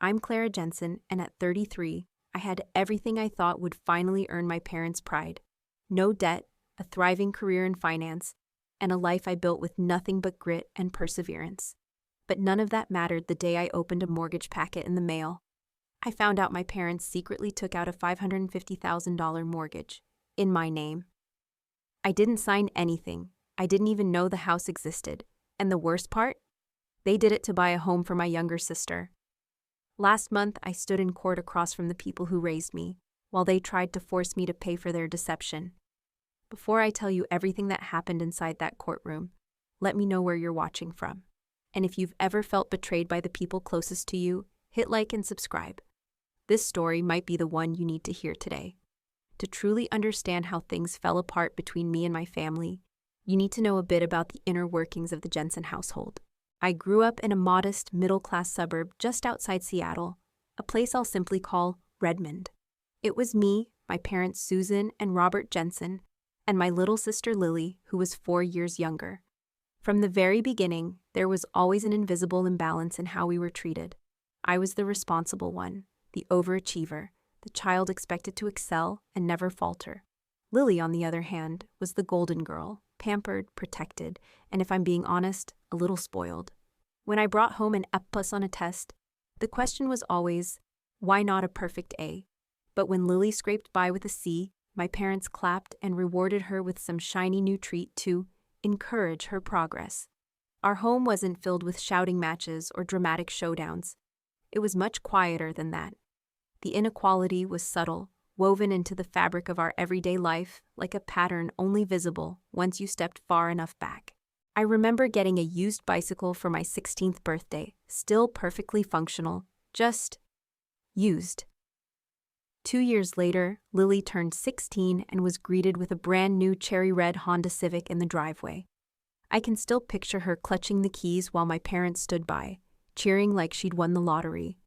I'm Clara Jensen, and at 33, I had everything I thought would finally earn my parents' pride. No debt, a thriving career in finance, and a life I built with nothing but grit and perseverance. But none of that mattered the day I opened a mortgage packet in the mail. I found out my parents secretly took out a $550,000 mortgage, in my name. I didn't sign anything. I didn't even know the house existed. And the worst part? They did it to buy a home for my younger sister. Last month, I stood in court across from the people who raised me, while they tried to force me to pay for their deception. Before I tell you everything that happened inside that courtroom, let me know where you're watching from. And if you've ever felt betrayed by the people closest to you, hit like and subscribe. This story might be the one you need to hear today. To truly understand how things fell apart between me and my family, you need to know a bit about the inner workings of the Jensen household. I grew up in a modest, middle-class suburb just outside Seattle, a place I'll simply call Redmond. It was me, my parents Susan and Robert Jensen, and my little sister Lily, who was 4 years younger. From the very beginning, there was always an invisible imbalance in how we were treated. I was the responsible one, the overachiever, the child expected to excel and never falter. Lily, on the other hand, was the golden girl, pampered, protected, and if I'm being honest, a little spoiled. When I brought home an F+ on a test, the question was always, why not a perfect A? But when Lily scraped by with a C, my parents clapped and rewarded her with some shiny new treat to encourage her progress. Our home wasn't filled with shouting matches or dramatic showdowns. It was much quieter than that. The inequality was subtle, woven into the fabric of our everyday life like a pattern only visible once you stepped far enough back. I remember getting a used bicycle for my 16th birthday, still perfectly functional, just used. 2 years later, Lily turned 16 and was greeted with a brand new cherry red Honda Civic in the driveway. I can still picture her clutching the keys while my parents stood by, cheering like she'd won the lottery.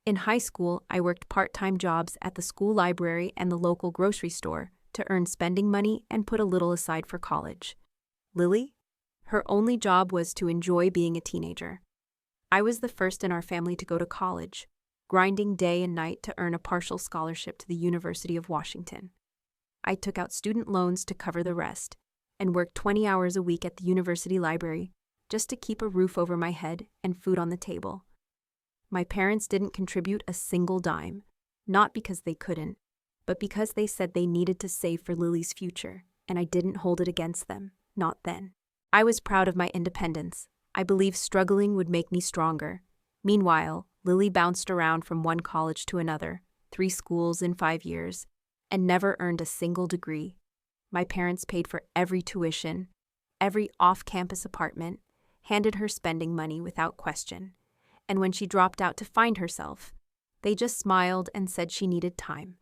In high school, I worked part-time jobs at the school library and the local grocery store to earn spending money and put a little aside for college. Lily? Her only job was to enjoy being a teenager. I was the first in our family to go to college, grinding day and night to earn a partial scholarship to the University of Washington. I took out student loans to cover the rest and worked 20 hours a week at the university library just to keep a roof over my head and food on the table. My parents didn't contribute a single dime, not because they couldn't, but because they said they needed to save for Lily's future, and I didn't hold it against them, not then. I was proud of my independence. I believed struggling would make me stronger. Meanwhile, Lily bounced around from one college to another, 3 schools in 5 years, and never earned a single degree. My parents paid for every tuition, every off-campus apartment, handed her spending money without question. And when she dropped out to find herself, they just smiled and said she needed time.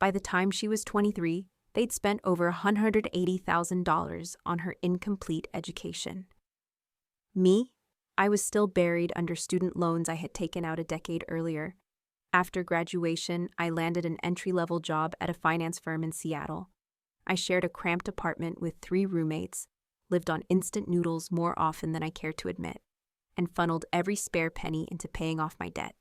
By the time she was 23, they'd spent over $180,000 on her incomplete education. Me? I was still buried under student loans I had taken out a decade earlier. After graduation, I landed an entry-level job at a finance firm in Seattle. I shared a cramped apartment with 3 roommates, lived on instant noodles more often than I cared to admit, and funneled every spare penny into paying off my debt.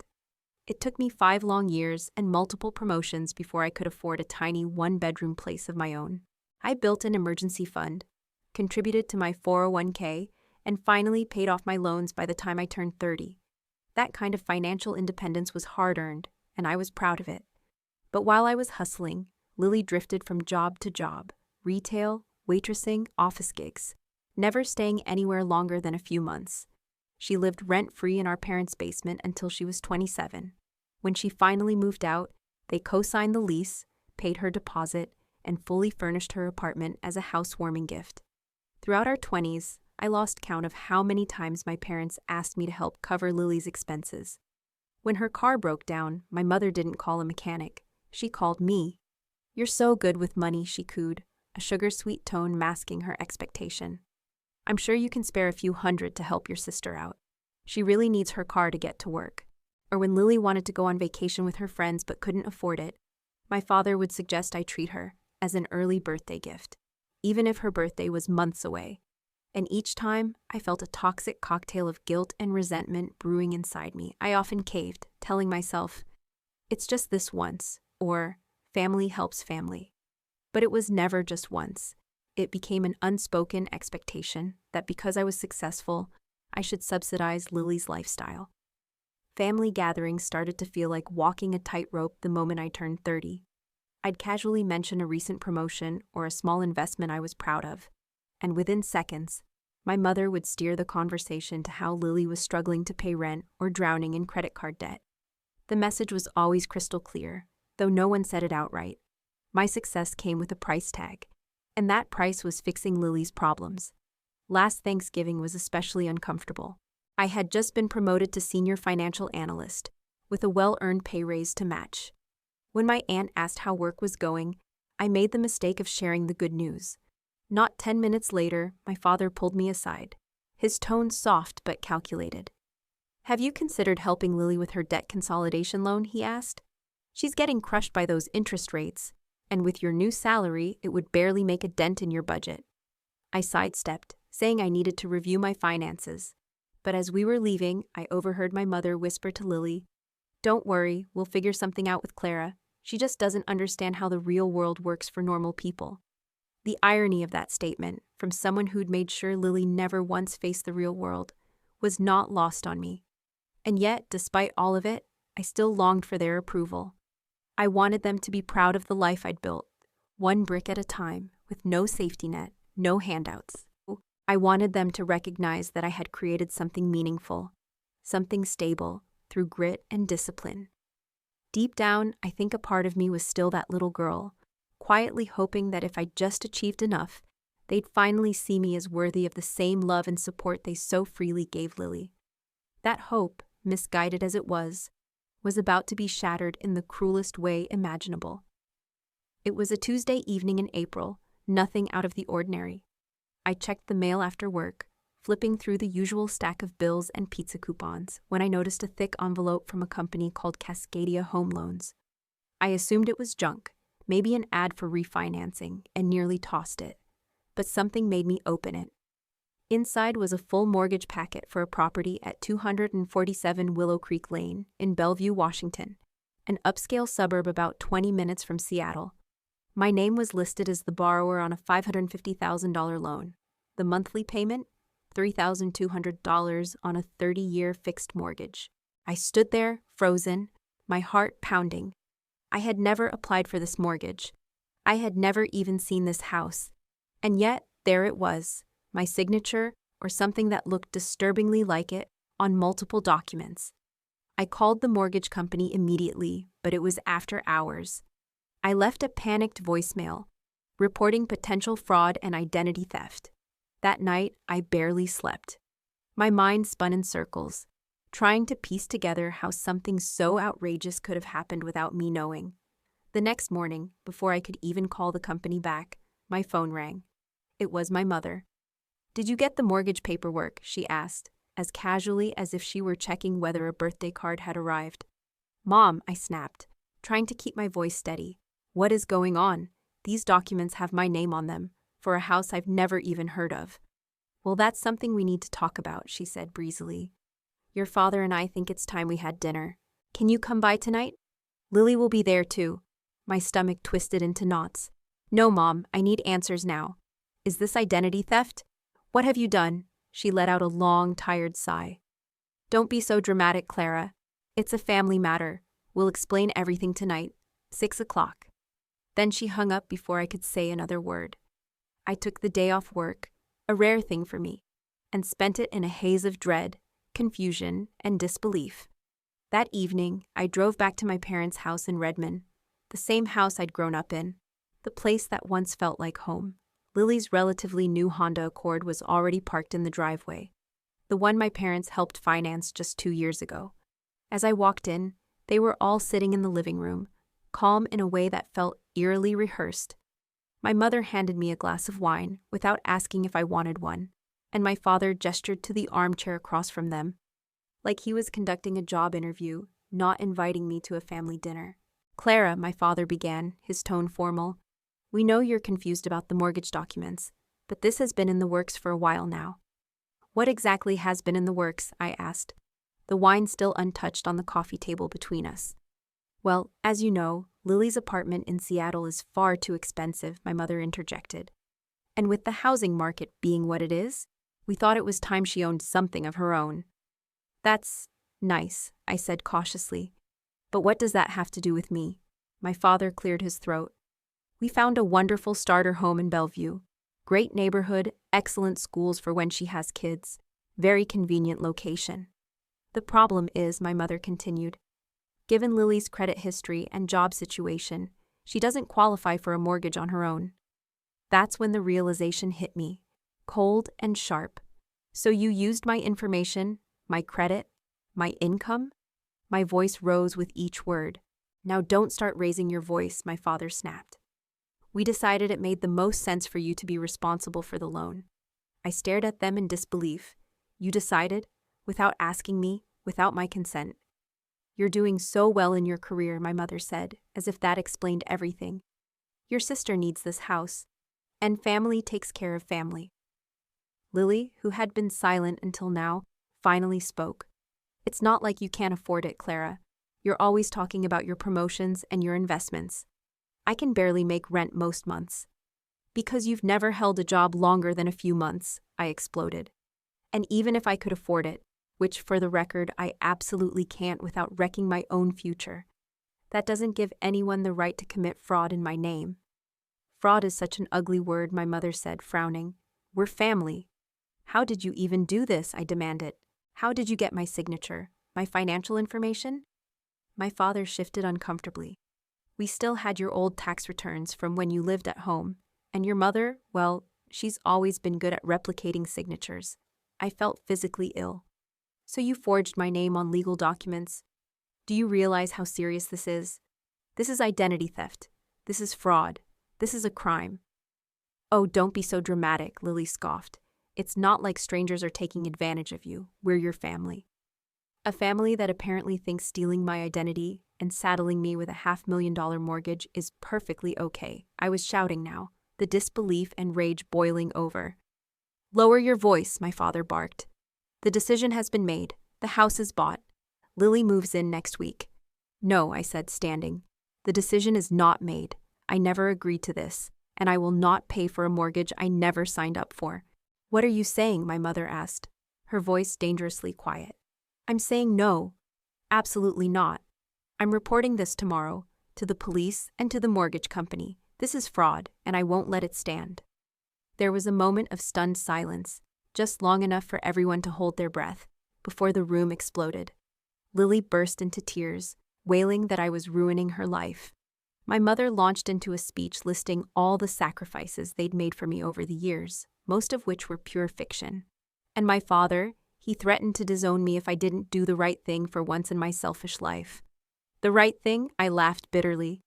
It took me 5 long years and multiple promotions before I could afford a tiny 1-bedroom place of my own. I built an emergency fund, contributed to my 401k, and finally paid off my loans by the time I turned 30. That kind of financial independence was hard-earned, and I was proud of it. But while I was hustling, Lily drifted from job to job, retail, waitressing, office gigs, never staying anywhere longer than a few months. She lived rent-free in our parents' basement until she was 27. When she finally moved out, they co-signed the lease, paid her deposit, and fully furnished her apartment as a housewarming gift. Throughout our 20s, I lost count of how many times my parents asked me to help cover Lily's expenses. When her car broke down, my mother didn't call a mechanic. She called me. "You're so good with money," she cooed, a sugar-sweet tone masking her expectation. "I'm sure you can spare a few hundred to help your sister out. She really needs her car to get to work." Or when Lily wanted to go on vacation with her friends but couldn't afford it, my father would suggest I treat her as an early birthday gift, even if her birthday was months away. And each time, I felt a toxic cocktail of guilt and resentment brewing inside me. I often caved, telling myself, it's just this once, or family helps family. But it was never just once. It became an unspoken expectation that because I was successful, I should subsidize Lily's lifestyle. Family gatherings started to feel like walking a tightrope the moment I turned 30. I'd casually mention a recent promotion or a small investment I was proud of, and within seconds, my mother would steer the conversation to how Lily was struggling to pay rent or drowning in credit card debt. The message was always crystal clear, though no one said it outright. My success came with a price tag, and that price was fixing Lily's problems. Last Thanksgiving was especially uncomfortable. I had just been promoted to senior financial analyst, with a well-earned pay raise to match. When my aunt asked how work was going, I made the mistake of sharing the good news. Not 10 minutes later, my father pulled me aside, his tone soft but calculated. "Have you considered helping Lily with her debt consolidation loan?" he asked. "She's getting crushed by those interest rates, and with your new salary, it would barely make a dent in your budget." I sidestepped, saying I needed to review my finances. But as we were leaving, I overheard my mother whisper to Lily, "Don't worry, we'll figure something out with Clara. She just doesn't understand how the real world works for normal people." The irony of that statement, from someone who'd made sure Lily never once faced the real world, was not lost on me. And yet, despite all of it, I still longed for their approval. I wanted them to be proud of the life I'd built, one brick at a time, with no safety net, no handouts. I wanted them to recognize that I had created something meaningful, something stable, through grit and discipline. Deep down, I think a part of me was still that little girl, quietly hoping that if I just achieved enough, they'd finally see me as worthy of the same love and support they so freely gave Lily. That hope, misguided as it was about to be shattered in the cruelest way imaginable. It was a Tuesday evening in April, nothing out of the ordinary. I checked the mail after work, flipping through the usual stack of bills and pizza coupons, when I noticed a thick envelope from a company called Cascadia Home Loans. I assumed it was junk, maybe an ad for refinancing, and nearly tossed it. But something made me open it. Inside was a full mortgage packet for a property at 247 Willow Creek Lane in Bellevue, Washington, an upscale suburb about 20 minutes from Seattle. My name was listed as the borrower on a $550,000 loan. The monthly payment? $3,200 on a 30-year fixed mortgage. I stood there, frozen, my heart pounding. I had never applied for this mortgage. I had never even seen this house. And yet, there it was, my signature, or something that looked disturbingly like it, on multiple documents. I called the mortgage company immediately, but it was after hours. I left a panicked voicemail, reporting potential fraud and identity theft. That night, I barely slept. My mind spun in circles, trying to piece together how something so outrageous could have happened without me knowing. The next morning, before I could even call the company back, my phone rang. It was my mother. "Did you get the mortgage paperwork?" she asked, as casually as if she were checking whether a birthday card had arrived. "Mom," I snapped, trying to keep my voice steady. "What is going on? These documents have my name on them, for a house I've never even heard of." "Well, that's something we need to talk about," she said breezily. "Your father and I think it's time we had dinner. Can you come by tonight? Lily will be there too." My stomach twisted into knots. "No, Mom, I need answers now. Is this identity theft? What have you done?" She let out a long, tired sigh. "Don't be so dramatic, Clara. It's a family matter. We'll explain everything tonight. 6 o'clock. Then she hung up before I could say another word. I took the day off work, a rare thing for me, and spent it in a haze of dread, confusion, and disbelief. That evening, I drove back to my parents' house in Redmond, the same house I'd grown up in, the place that once felt like home. Lily's relatively new Honda Accord was already parked in the driveway, the one my parents helped finance just 2 years ago. As I walked in, they were all sitting in the living room, calm in a way that felt eerily rehearsed. My mother handed me a glass of wine without asking if I wanted one, and my father gestured to the armchair across from them, like he was conducting a job interview, not inviting me to a family dinner. "Clara," my father began, his tone formal, "we know you're confused about the mortgage documents, but this has been in the works for a while now." "What exactly has been in the works?" I asked. the wine still untouched on the coffee table between us. Well, as you know, Lily's apartment in Seattle is far too expensive, my mother interjected. And with the housing market being what it is, we thought it was time she owned something of her own. That's nice, I said cautiously. But what does that have to do with me? My father cleared his throat. We found a wonderful starter home in Bellevue. Great neighborhood, excellent schools for when she has kids. Very convenient location. The problem is, my mother continued, given Lily's credit history and job situation, she doesn't qualify for a mortgage on her own. That's when the realization hit me, cold and sharp. So you used my information, my credit, my income? My voice rose with each word. Now don't start raising your voice, my father snapped. We decided it made the most sense for you to be responsible for the loan. I stared at them in disbelief. You decided? Without asking me, without my consent. You're doing so well in your career, my mother said, as if that explained everything. Your sister needs this house, and family takes care of family. Lily, who had been silent until now, finally spoke. It's not like you can't afford it, Clara. You're always talking about your promotions and your investments. I can barely make rent most months. Because you've never held a job longer than a few months, I exploded. And even if I could afford it, which for the record I absolutely can't without wrecking my own future, that doesn't give anyone the right to commit fraud in my name. Fraud is such an ugly word, my mother said, frowning. We're family. How did you even do this? I demanded. How did you get my signature? My financial information? My father shifted uncomfortably. We still had your old tax returns from when you lived at home, and your mother, well, she's always been good at replicating signatures. I felt physically ill. So you forged my name on legal documents. Do you realize how serious this is? This is identity theft. This is fraud. This is a crime. Oh, don't be so dramatic, Lily scoffed. It's not like strangers are taking advantage of you. We're your family. A family that apparently thinks stealing my identity and saddling me with a $500,000 mortgage is perfectly okay. I was shouting now, the disbelief and rage boiling over. Lower your voice, my father barked. The decision has been made. The house is bought. Lily moves in next week. No, I said, standing. The decision is not made. I never agreed to this, and I will not pay for a mortgage I never signed up for. What are you saying? My mother asked, her voice dangerously quiet. I'm saying no. Absolutely not. I'm reporting this tomorrow, to the police and to the mortgage company. This is fraud, and I won't let it stand. There was a moment of stunned silence, just long enough for everyone to hold their breath, before the room exploded. Lily burst into tears, wailing that I was ruining her life. My mother launched into a speech listing all the sacrifices they'd made for me over the years, most of which were pure fiction. And my father, he threatened to disown me if I didn't do the right thing for once in my selfish life. The right thing? I laughed bitterly.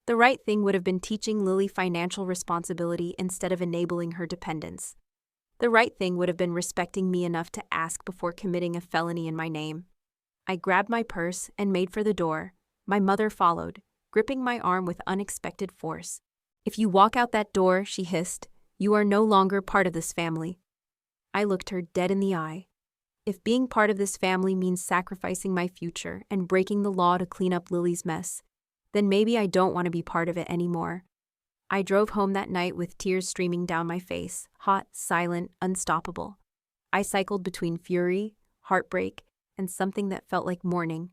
The right thing would have been teaching Lily financial responsibility instead of enabling her dependence. The right thing would have been respecting me enough to ask before committing a felony in my name. I grabbed my purse and made for the door. My mother followed, gripping my arm with unexpected force. If you walk out that door, she hissed, you are no longer part of this family. I looked her dead in the eye. If being part of this family means sacrificing my future and breaking the law to clean up Lily's mess, then maybe I don't want to be part of it anymore. I drove home that night with tears streaming down my face, hot, silent, unstoppable. I cycled between fury, heartbreak, and something that felt like mourning.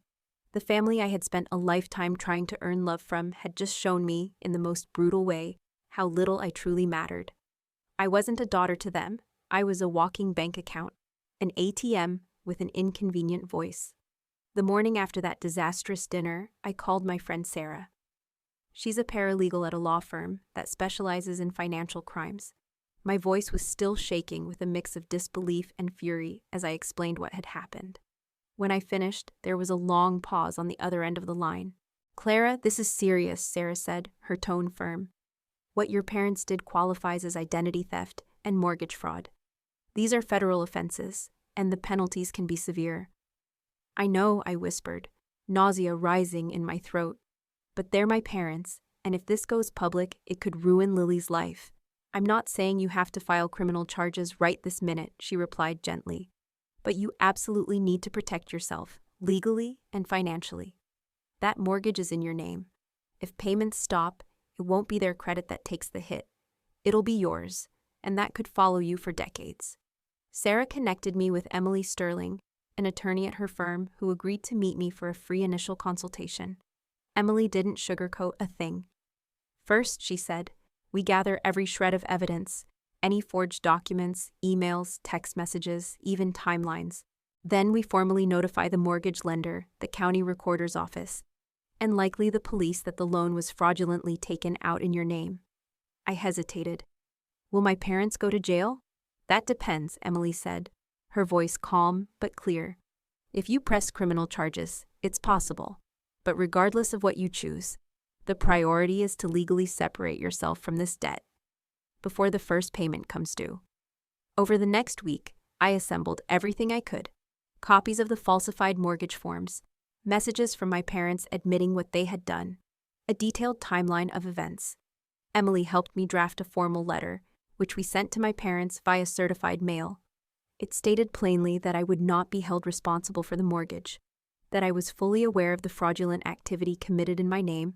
The family I had spent a lifetime trying to earn love from had just shown me, in the most brutal way, how little I truly mattered. I wasn't a daughter to them. I was a walking bank account, an ATM with an inconvenient voice. The morning after that disastrous dinner, I called my friend Sarah. She's a paralegal at a law firm that specializes in financial crimes. My voice was still shaking with a mix of disbelief and fury as I explained what had happened. When I finished, there was a long pause on the other end of the line. Clara, this is serious, Sarah said, her tone firm. What your parents did qualifies as identity theft and mortgage fraud. These are federal offenses, and the penalties can be severe. I know, I whispered, nausea rising in my throat. But they're my parents, and if this goes public, it could ruin Lily's life. I'm not saying you have to file criminal charges right this minute, she replied gently. But you absolutely need to protect yourself, legally and financially. That mortgage is in your name. If payments stop, it won't be their credit that takes the hit. It'll be yours, and that could follow you for decades. Sarah connected me with Emily Sterling, an attorney at her firm who agreed to meet me for a free initial consultation. Emily didn't sugarcoat a thing. First, she said, we gather every shred of evidence, any forged documents, emails, text messages, even timelines. Then we formally notify the mortgage lender, the county recorder's office, and likely the police that the loan was fraudulently taken out in your name. I hesitated. Will my parents go to jail? That depends, Emily said, her voice calm but clear. If you press criminal charges, it's possible. But regardless of what you choose, the priority is to legally separate yourself from this debt before the first payment comes due. Over the next week, I assembled everything I could: copies of the falsified mortgage forms, messages from my parents admitting what they had done, a detailed timeline of events. Emily helped me draft a formal letter, which we sent to my parents via certified mail. It stated plainly that I would not be held responsible for the mortgage, that I was fully aware of the fraudulent activity committed in my name,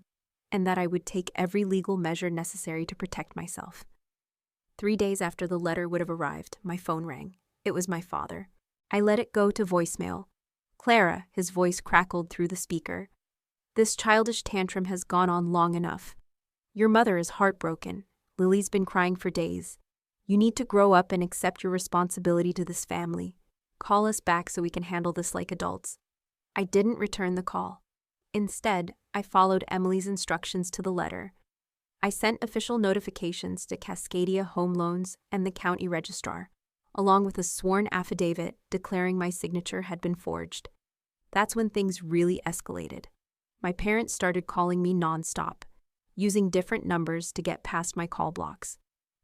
and that I would take every legal measure necessary to protect myself. 3 days after the letter would have arrived, my phone rang. It was my father. I let it go to voicemail. Clara, his voice crackled through the speaker. This childish tantrum has gone on long enough. Your mother is heartbroken. Lily's been crying for days. You need to grow up and accept your responsibility to this family. Call us back so we can handle this like adults. I didn't return the call. Instead, I followed Emily's instructions to the letter. I sent official notifications to Cascadia Home Loans and the county registrar, along with a sworn affidavit declaring my signature had been forged. That's when things really escalated. My parents started calling me nonstop, using different numbers to get past my call blocks.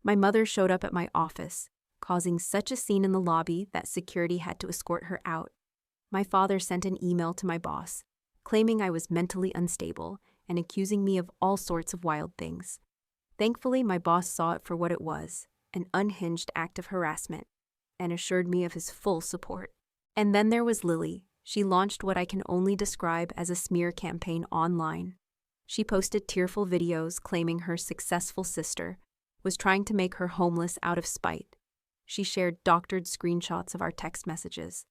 My mother showed up at my office, causing such a scene in the lobby that security had to escort her out. My father sent an email to my boss, claiming I was mentally unstable and accusing me of all sorts of wild things. Thankfully, my boss saw it for what it was, an unhinged act of harassment, and assured me of his full support. And then there was Lily. She launched what I can only describe as a smear campaign online. She posted tearful videos claiming her successful sister was trying to make her homeless out of spite. She shared doctored screenshots of our text messages,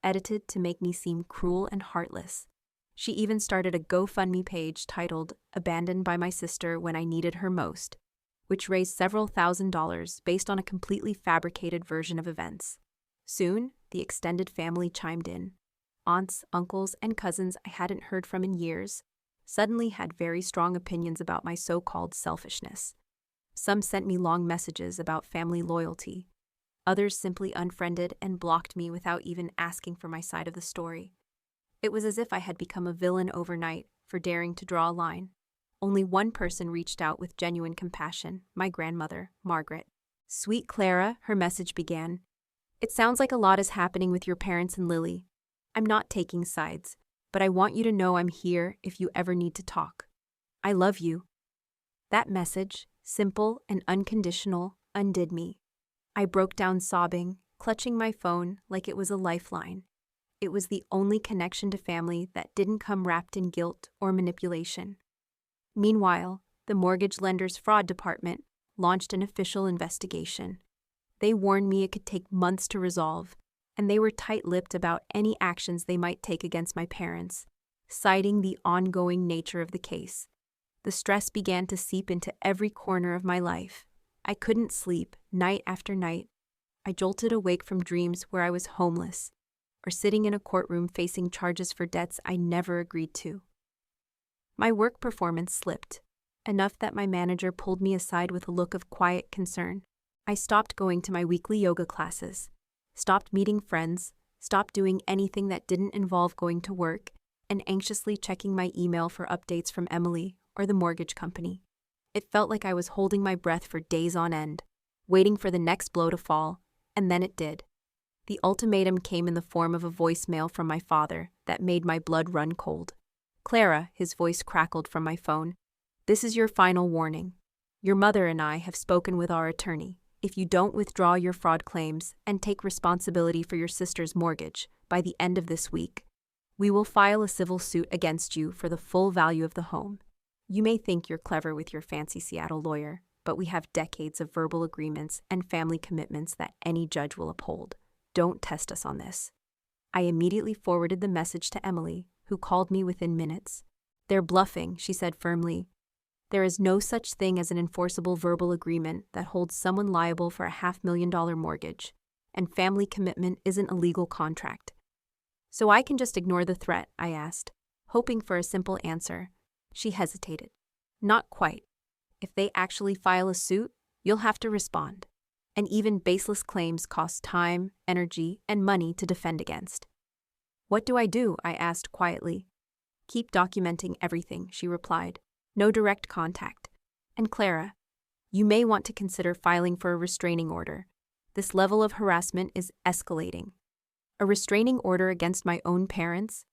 edited to make me seem cruel and heartless. She even started a GoFundMe page titled "Abandoned by My Sister When I Needed Her Most," which raised several $1,000s based on a completely fabricated version of events. Soon, the extended family chimed in. Aunts, uncles, and cousins I hadn't heard from in years suddenly had very strong opinions about my so-called selfishness. Some sent me long messages about family loyalty. Others simply unfriended and blocked me without even asking for my side of the story. It was as if I had become a villain overnight for daring to draw a line. Only one person reached out with genuine compassion, my grandmother, Margaret. "Sweet Clara," her message began. "It sounds like a lot is happening with your parents and Lily. I'm not taking sides, but I want you to know I'm here if you ever need to talk. I love you." That message, simple and unconditional, undid me. I broke down sobbing, clutching my phone like it was a lifeline. It was the only connection to family that didn't come wrapped in guilt or manipulation. Meanwhile, the mortgage lender's fraud department launched an official investigation. They warned me it could take months to resolve, and they were tight-lipped about any actions they might take against my parents, citing the ongoing nature of the case. The stress began to seep into every corner of my life. I couldn't sleep night after night. I jolted awake from dreams where I was homeless, or sitting in a courtroom facing charges for debts I never agreed to. My work performance slipped, enough that my manager pulled me aside with a look of quiet concern. I stopped going to my weekly yoga classes, stopped meeting friends, stopped doing anything that didn't involve going to work, and anxiously checking my email for updates from Emily or the mortgage company. It felt like I was holding my breath for days on end, waiting for the next blow to fall, and then it did. The ultimatum came in the form of a voicemail from my father that made my blood run cold. "Clara," his voice crackled from my phone, "this is your final warning. Your mother and I have spoken with our attorney. If you don't withdraw your fraud claims and take responsibility for your sister's mortgage by the end of this week, we will file a civil suit against you for the full value of the home. You may think you're clever with your fancy Seattle lawyer, but we have decades of verbal agreements and family commitments that any judge will uphold. Don't test us on this." I immediately forwarded the message to Emily, who called me within minutes. "They're bluffing," she said firmly. "There is no such thing as an enforceable verbal agreement that holds someone liable for a $500,000 mortgage, and family commitment isn't a legal contract." "So I can just ignore the threat?" I asked, hoping for a simple answer. She hesitated. "Not quite. If they actually file a suit, you'll have to respond. And even baseless claims cost time, energy, and money to defend against." "What do I do?" I asked quietly. "Keep documenting everything," she replied. "No direct contact. And Clara, you may want to consider filing for a restraining order. This level of harassment is escalating." A restraining order against my own parents?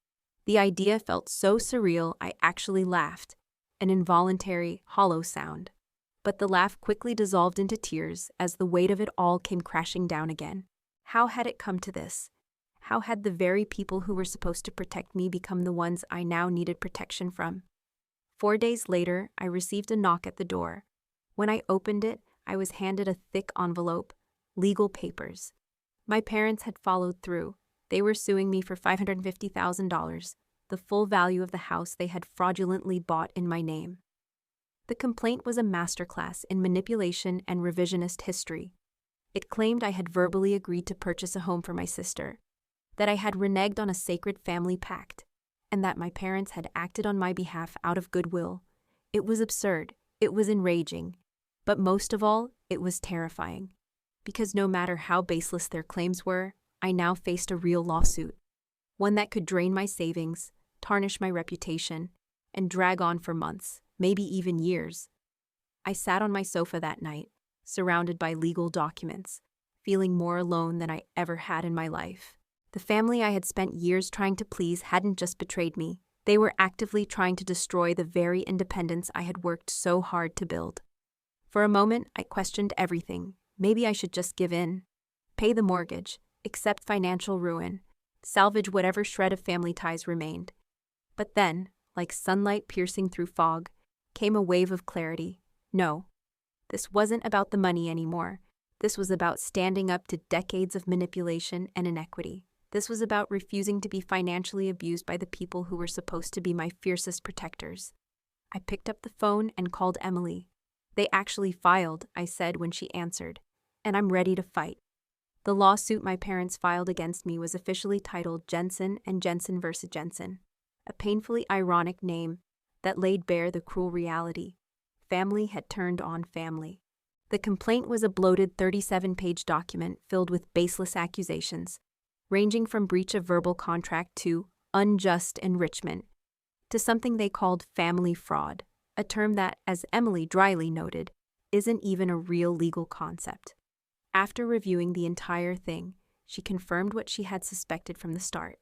The idea felt so surreal I actually laughed, an involuntary, hollow sound. But the laugh quickly dissolved into tears as the weight of it all came crashing down again. How had it come to this? How had the very people who were supposed to protect me become the ones I now needed protection from? 4 days later, I received a knock at the door. When I opened it, I was handed a thick envelope, legal papers. My parents had followed through. They were suing me for $550,000, the full value of the house they had fraudulently bought in my name. The complaint was a masterclass in manipulation and revisionist history. It claimed I had verbally agreed to purchase a home for my sister, that I had reneged on a sacred family pact, and that my parents had acted on my behalf out of goodwill. It was absurd. It was enraging. But most of all, it was terrifying. Because no matter how baseless their claims were, I now faced a real lawsuit. One that could drain my savings, tarnish my reputation, and drag on for months, maybe even years. I sat on my sofa that night, surrounded by legal documents, feeling more alone than I ever had in my life. The family I had spent years trying to please hadn't just betrayed me. They were actively trying to destroy the very independence I had worked so hard to build. For a moment, I questioned everything. Maybe I should just give in, pay the mortgage, accept financial ruin, salvage whatever shred of family ties remained. But then, like sunlight piercing through fog, came a wave of clarity. No, this wasn't about the money anymore. This was about standing up to decades of manipulation and inequity. This was about refusing to be financially abused by the people who were supposed to be my fiercest protectors. I picked up the phone and called Emily. "They actually filed," I said when she answered, "and I'm ready to fight." The lawsuit my parents filed against me was officially titled Jensen and Jensen vs. Jensen, a painfully ironic name that laid bare the cruel reality. Family had turned on family. The complaint was a bloated 37-page document filled with baseless accusations, ranging from breach of verbal contract to unjust enrichment, to something they called family fraud, a term that, as Emily dryly noted, isn't even a real legal concept. After reviewing the entire thing, she confirmed what she had suspected from the start.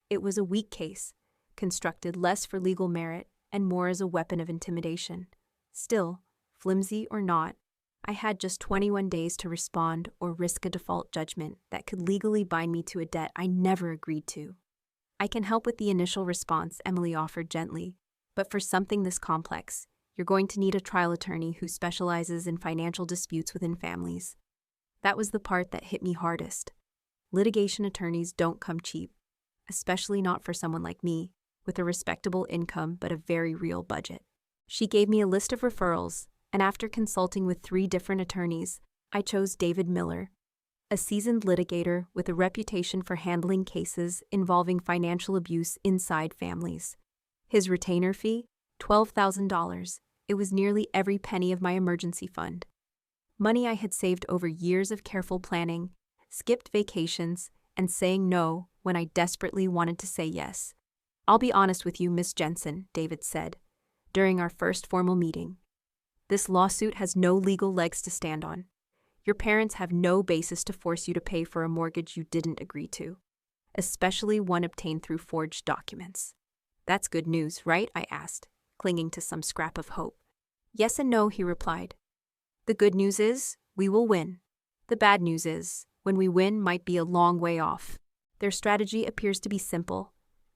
It was a weak case, constructed less for legal merit and more as a weapon of intimidation. Still, flimsy or not, I had just 21 days to respond or risk a default judgment that could legally bind me to a debt I never agreed to. "I can help with the initial response," Emily offered gently, "but for something this complex, you're going to need a trial attorney who specializes in financial disputes within families." That was the part that hit me hardest. Litigation attorneys don't come cheap, especially not for someone like me, with a respectable income but a very real budget. She gave me a list of referrals, and after consulting with 3 different attorneys, I chose David Miller, a seasoned litigator with a reputation for handling cases involving financial abuse inside families. His retainer fee? $12,000. It was nearly every penny of my emergency fund. Money I had saved over years of careful planning, skipped vacations, and saying no when I desperately wanted to say yes. "I'll be honest with you, Miss Jensen," David said, during our first formal meeting. "This lawsuit has no legal legs to stand on. Your parents have no basis to force you to pay for a mortgage you didn't agree to, especially one obtained through forged documents." "That's good news, right?" I asked, clinging to some scrap of hope. "Yes and no," he replied. The good news is, we will win. The bad news is, when we win might be a long way off. Their strategy appears to be simple.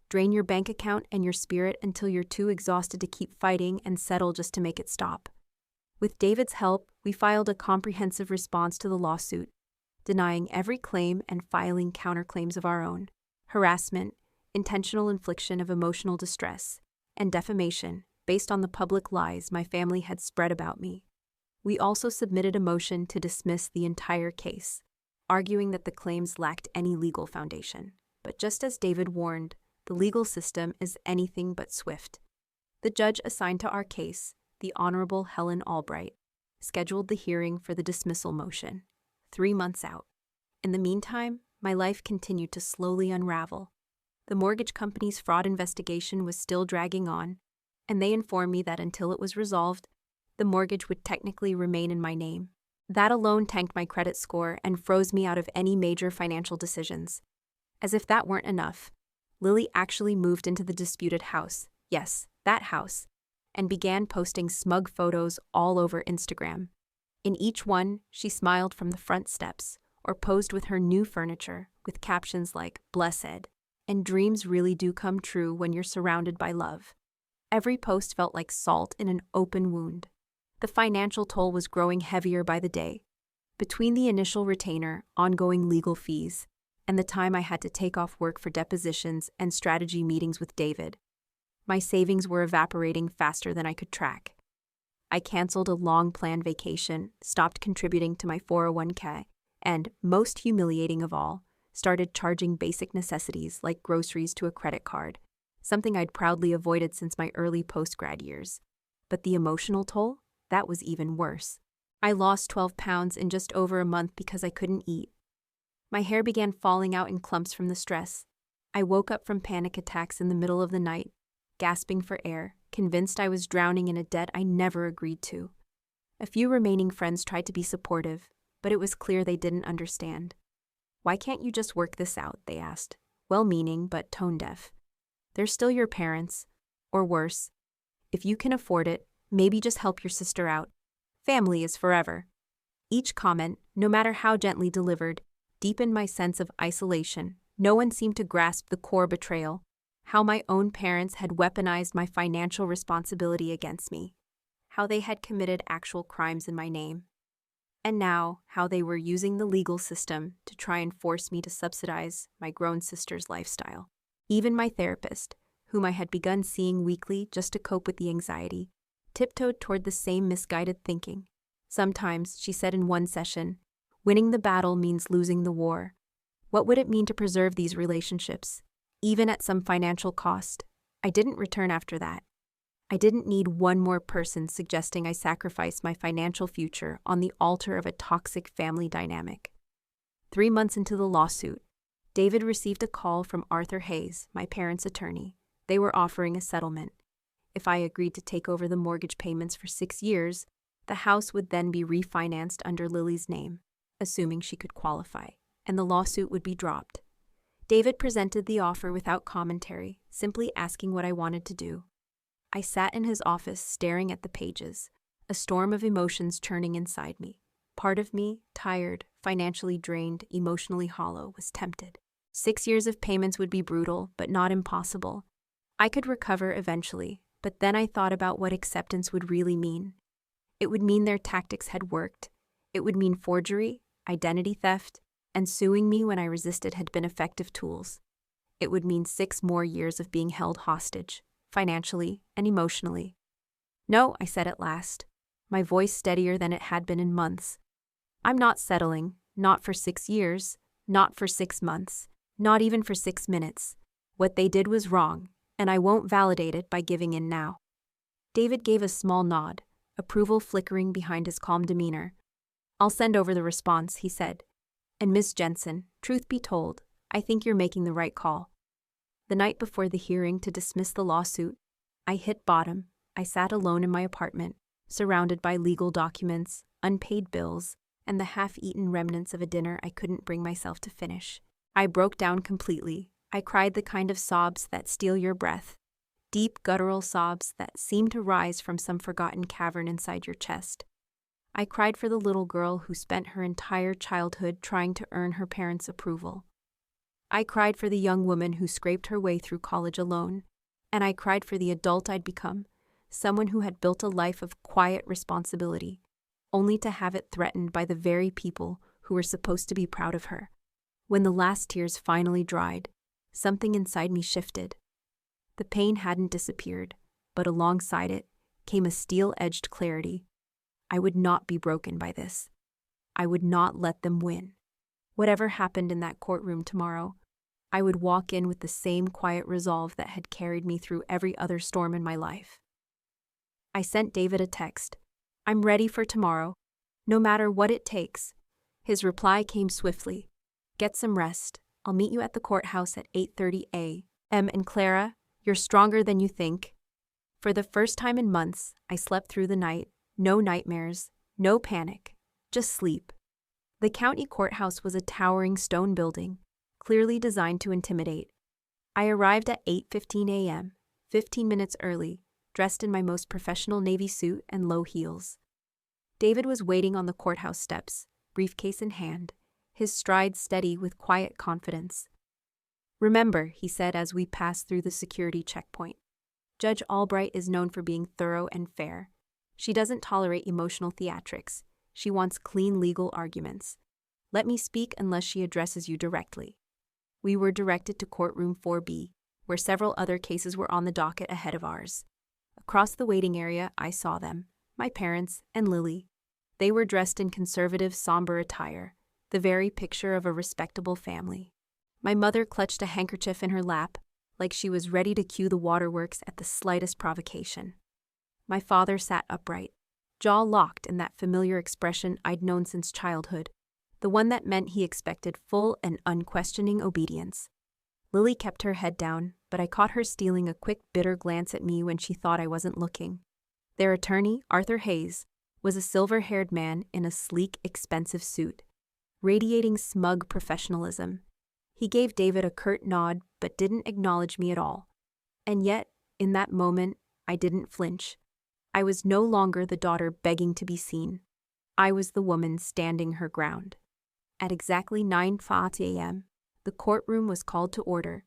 Drain your bank account and your spirit until you're too exhausted to keep fighting and settle just to make it stop. With David's help, we filed a comprehensive response to the lawsuit, denying every claim and filing counterclaims of our own: harassment, intentional infliction of emotional distress, and defamation based on the public lies my family had spread about me. We also submitted a motion to dismiss the entire case, arguing that the claims lacked any legal foundation. But just as David warned, the legal system is anything but swift. The judge assigned to our case, the Honorable Helen Albright, scheduled the hearing for the dismissal motion, 3 months out. In the meantime, my life continued to slowly unravel. The mortgage company's fraud investigation was still dragging on, and they informed me that until it was resolved, the mortgage would technically remain in my name. That alone tanked my credit score and froze me out of any major financial decisions. As if that weren't enough, Lily actually moved into the disputed house, yes, that house, and began posting smug photos all over Instagram. In each one, she smiled from the front steps or posed with her new furniture with captions like "Blessed" and "Dreams really do come true when you're surrounded by love." Every post felt like salt in an open wound. The financial toll was growing heavier by the day. Between the initial retainer, ongoing legal fees, and the time I had to take off work for depositions and strategy meetings with David, my savings were evaporating faster than I could track. I canceled a long-planned vacation, stopped contributing to my 401k, and, most humiliating of all, started charging basic necessities like groceries to a credit card, something I'd proudly avoided since my early post-grad years. But the emotional toll? That was even worse. I lost 12 pounds in just over a month because I couldn't eat. My hair began falling out in clumps from the stress. I woke up from panic attacks in the middle of the night, gasping for air, convinced I was drowning in a debt I never agreed to. A few remaining friends tried to be supportive, but it was clear they didn't understand. "Why can't you just work this out?" they asked, well-meaning but tone-deaf. "They're still your parents. Or worse, if you can afford it, maybe just help your sister out. Family is forever." Each comment, no matter how gently delivered, deepened my sense of isolation. No one seemed to grasp the core betrayal: how my own parents had weaponized my financial responsibility against me, how they had committed actual crimes in my name, and now how they were using the legal system to try and force me to subsidize my grown sister's lifestyle. Even my therapist, whom I had begun seeing weekly just to cope with the anxiety, tiptoed toward the same misguided thinking. Sometimes, she said in one session, winning the battle means losing the war. What would it mean to preserve these relationships, even at some financial cost? I didn't return after that. I didn't need one more person suggesting I sacrifice my financial future on the altar of a toxic family dynamic. 3 months into the lawsuit, David received a call from Arthur Hayes, my parents' attorney. They were offering a settlement. If I agreed to take over the mortgage payments for 6 years, the house would then be refinanced under Lily's name, assuming she could qualify, and the lawsuit would be dropped. David presented the offer without commentary, simply asking what I wanted to do. I sat in his office staring at the pages, a storm of emotions churning inside me. Part of me, tired, financially drained, emotionally hollow, was tempted. 6 years of payments would be brutal, but not impossible. I could recover eventually, but then I thought about what acceptance would really mean. It would mean their tactics had worked. It would mean forgery, identity theft, and suing me when I resisted had been effective tools. It would mean 6 more years of being held hostage, financially and emotionally. "No," I said at last, my voice steadier than it had been in months. "I'm not settling, not for 6 years, not for 6 months, not even for 6 minutes. What they did was wrong, and I won't validate it by giving in now." David gave a small nod, approval flickering behind his calm demeanor. "I'll send over the response," he said. "And Miss Jensen, truth be told, I think you're making the right call." The night before the hearing to dismiss the lawsuit, I hit bottom. I sat alone in my apartment, surrounded by legal documents, unpaid bills, and the half-eaten remnants of a dinner I couldn't bring myself to finish. I broke down completely. I cried the kind of sobs that steal your breath, deep guttural sobs that seem to rise from some forgotten cavern inside your chest. I cried for the little girl who spent her entire childhood trying to earn her parents' approval. I cried for the young woman who scraped her way through college alone. And I cried for the adult I'd become, someone who had built a life of quiet responsibility, only to have it threatened by the very people who were supposed to be proud of her. When the last tears finally dried, something inside me shifted. The pain hadn't disappeared, but alongside it came a steel-edged clarity. I would not be broken by this. I would not let them win. Whatever happened in that courtroom tomorrow, I would walk in with the same quiet resolve that had carried me through every other storm in my life. I sent David a text. I'm ready for tomorrow, no matter what it takes. His reply came swiftly. Get some rest. I'll meet you at the courthouse at 8:30 a.m. And Clara, you're stronger than you think. For the first time in months, I slept through the night. No nightmares, no panic, just sleep. The county courthouse was a towering stone building, clearly designed to intimidate. I arrived at 8:15 a.m., 15 minutes early, dressed in my most professional navy suit and low heels. David was waiting on the courthouse steps, briefcase in hand, his stride steady with quiet confidence. Remember, he said as we passed through the security checkpoint, Judge Albright is known for being thorough and fair. She doesn't tolerate emotional theatrics. She wants clean legal arguments. Let me speak unless she addresses you directly. We were directed to courtroom 4B, where several other cases were on the docket ahead of ours. Across the waiting area, I saw them, my parents and Lily. They were dressed in conservative, somber attire, the very picture of a respectable family. My mother clutched a handkerchief in her lap, like she was ready to cue the waterworks at the slightest provocation. My father sat upright, jaw locked in that familiar expression I'd known since childhood, the one that meant he expected full and unquestioning obedience. Lily kept her head down, but I caught her stealing a quick, bitter glance at me when she thought I wasn't looking. Their attorney, Arthur Hayes, was a silver-haired man in a sleek, expensive suit, radiating smug professionalism. He gave David a curt nod, but didn't acknowledge me at all. And yet, in that moment, I didn't flinch. I was no longer the daughter begging to be seen. I was the woman standing her ground. At exactly 9:40 a.m., the courtroom was called to order,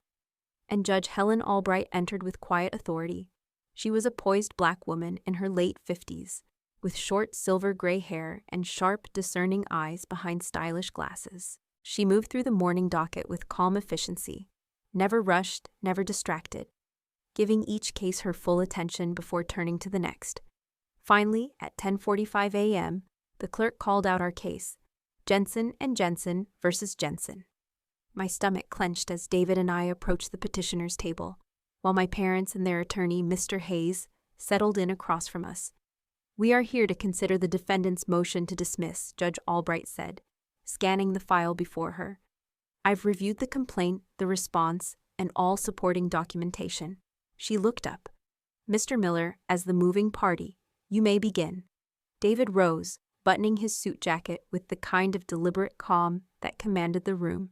and Judge Helen Albright entered with quiet authority. She was a poised black woman in her late 50s, with short silver-gray hair and sharp, discerning eyes behind stylish glasses. She moved through the morning docket with calm efficiency, never rushed, never distracted, giving each case her full attention before turning to the next. Finally, at 10:45 a.m., the clerk called out our case, Jensen and Jensen versus Jensen. My stomach clenched as David and I approached the petitioner's table, while my parents and their attorney, Mr. Hayes, settled in across from us. We are here to consider the defendant's motion to dismiss, Judge Albright said, scanning the file before her. I've reviewed the complaint, the response, and all supporting documentation. She looked up. Mr. Miller, as the moving party, you may begin. David rose, buttoning his suit jacket with the kind of deliberate calm that commanded the room.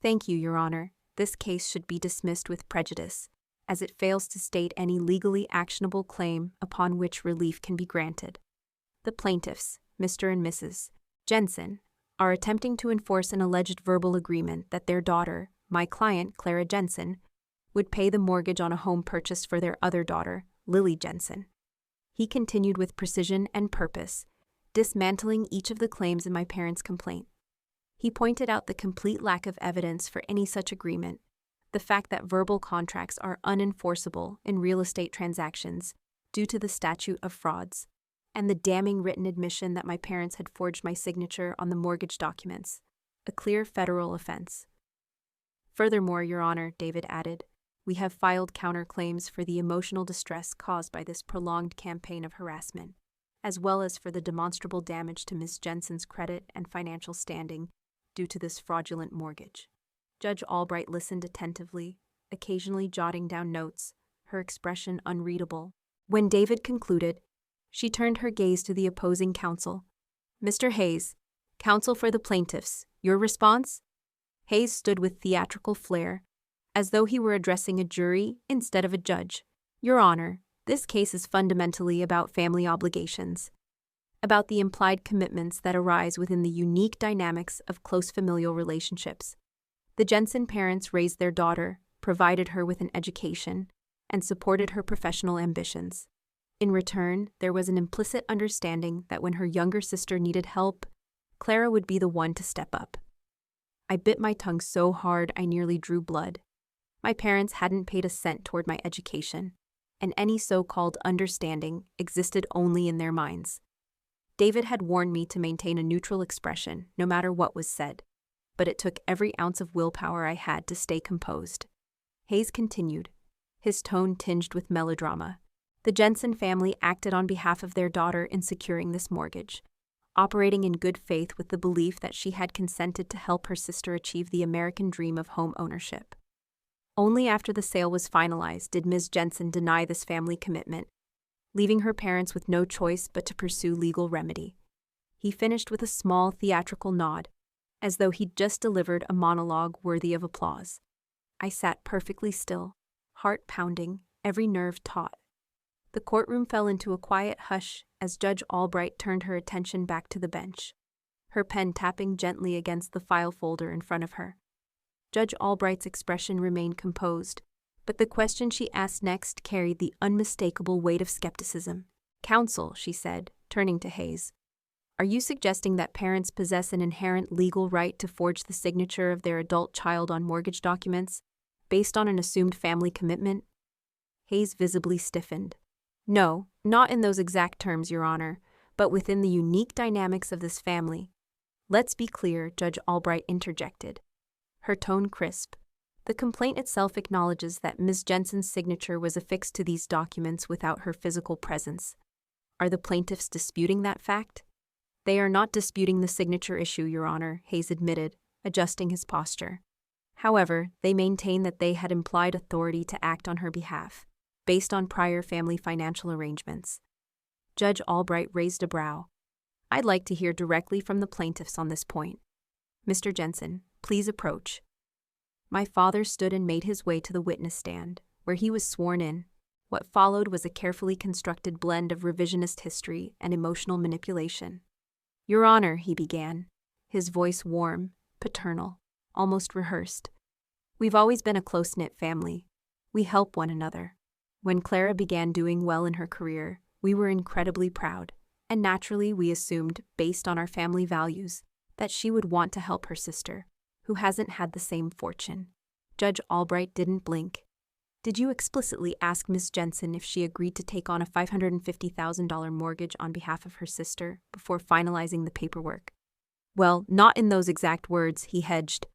Thank you, Your Honor. This case should be dismissed with prejudice, as it fails to state any legally actionable claim upon which relief can be granted. The plaintiffs, Mr. and Mrs. Jensen, are attempting to enforce an alleged verbal agreement that their daughter, my client, Clara Jensen, would pay the mortgage on a home purchased for their other daughter, Lily Jensen. He continued with precision and purpose, dismantling each of the claims in my parents' complaint. He pointed out the complete lack of evidence for any such agreement, the fact that verbal contracts are unenforceable in real estate transactions due to the statute of frauds, and the damning written admission that my parents had forged my signature on the mortgage documents, a clear federal offense. Furthermore, Your Honor, David added, we have filed counterclaims for the emotional distress caused by this prolonged campaign of harassment, as well as for the demonstrable damage to Ms. Jensen's credit and financial standing due to this fraudulent mortgage. Judge Albright listened attentively, occasionally jotting down notes, her expression unreadable. When David concluded, she turned her gaze to the opposing counsel. Mr. Hayes, counsel for the plaintiffs, your response? Hayes stood with theatrical flair, as though he were addressing a jury instead of a judge. Your Honor, this case is fundamentally about family obligations. about the implied commitments that arise within the unique dynamics of close familial relationships. The Jensen parents raised their daughter, provided her with an education, and supported her professional ambitions. In return, there was an implicit understanding that when her younger sister needed help, Clara would be the one to step up. I bit my tongue so hard I nearly drew blood. My parents hadn't paid a cent toward my education, and any so-called understanding existed only in their minds. David had warned me to maintain a neutral expression, no matter what was said, but it took every ounce of willpower I had to stay composed. Hayes continued, his tone tinged with melodrama. The Jensen family acted on behalf of their daughter in securing this mortgage, operating in good faith with the belief that she had consented to help her sister achieve the American dream of home ownership. Only after the sale was finalized did Ms. Jensen deny this family commitment, leaving her parents with no choice but to pursue legal remedy. He finished with a small theatrical nod, as though he'd just delivered a monologue worthy of applause. I sat perfectly still, heart pounding, every nerve taut. The courtroom fell into a quiet hush as Judge Albright turned her attention back to the bench, her pen tapping gently against the file folder in front of her. Judge Albright's expression remained composed, but the question she asked next carried the unmistakable weight of skepticism. "Counsel," she said, turning to Hayes, "are you suggesting that parents possess an inherent legal right to forge the signature of their adult child on mortgage documents, based on an assumed family commitment?" Hayes visibly stiffened. "No, not in those exact terms, Your Honor, but within the unique dynamics of this family." "Let's be clear," Judge Albright interjected, her tone crisp. "The complaint itself acknowledges that Ms. Jensen's signature was affixed to these documents without her physical presence. Are the plaintiffs disputing that fact?" "They are not disputing the signature issue, Your Honor," Hayes admitted, adjusting his posture. "However, they maintain that they had implied authority to act on her behalf, based on prior family financial arrangements." Judge Albright raised a brow. "I'd like to hear directly from the plaintiffs on this point. Mr. Jensen, please approach." My father stood and made his way to the witness stand, where he was sworn in. What followed was a carefully constructed blend of revisionist history and emotional manipulation. "Your Honor," he began, his voice warm, paternal, almost rehearsed. "We've always been a close-knit family. We help one another. When Clara began doing well in her career, we were incredibly proud, and naturally we assumed, based on our family values, that she would want to help her sister, who hasn't had the same fortune." Judge Albright didn't blink. "Did you explicitly ask Ms. Jensen if she agreed to take on a $550,000 mortgage on behalf of her sister before finalizing the paperwork?" "Well, not in those exact words," he hedged.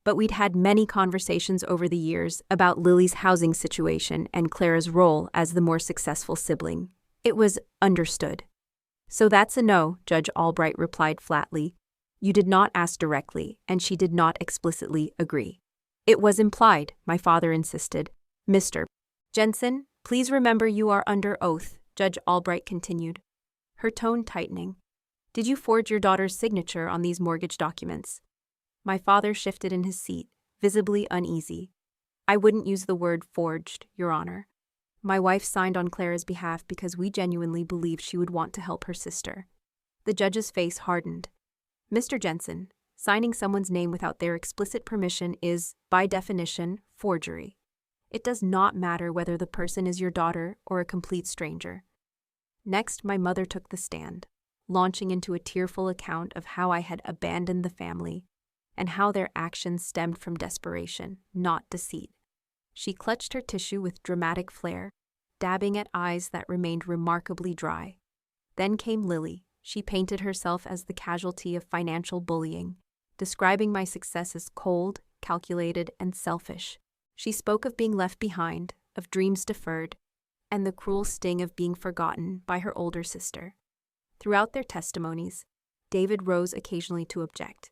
"But we'd had many conversations over the years about Lily's housing situation and Clara's role as the more successful sibling. It was understood." "So that's a no," Judge Albright replied flatly. "You did not ask directly, and she did not explicitly agree." "It was implied," my father insisted. "Mr. Jensen, please remember you are under oath," Judge Albright continued, her tone tightening. "Did you forge your daughter's signature on these mortgage documents?" My father shifted in his seat, visibly uneasy. "I wouldn't use the word forged, Your Honor. My wife signed on Clara's behalf because we genuinely believed she would want to help her sister." The judge's face hardened. "Mr. Jensen, signing someone's name without their explicit permission is, by definition, forgery. It does not matter whether the person is your daughter or a complete stranger." Next, my mother took the stand, launching into a tearful account of how I had abandoned the family, and how their actions stemmed from desperation, not deceit. She clutched her tissue with dramatic flair, dabbing at eyes that remained remarkably dry. Then came Lily. She painted herself as the casualty of financial bullying, describing my success as cold, calculated, and selfish. She spoke of being left behind, of dreams deferred, and the cruel sting of being forgotten by her older sister. Throughout their testimonies, David rose occasionally to object,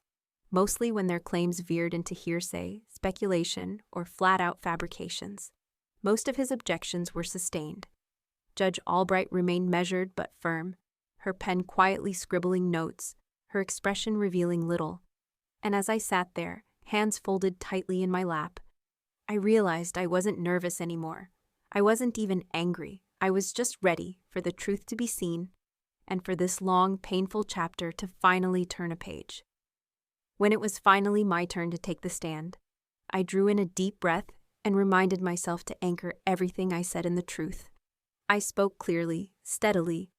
mostly when their claims veered into hearsay, speculation, or flat-out fabrications. Most of his objections were sustained. Judge Albright remained measured but firm, her pen quietly scribbling notes, her expression revealing little. And as I sat there, hands folded tightly in my lap, I realized I wasn't nervous anymore. I wasn't even angry. I was just ready for the truth to be seen and for this long, painful chapter to finally turn a page. When it was finally my turn to take the stand, I drew in a deep breath and reminded myself to anchor everything I said in the truth. I spoke clearly, steadily,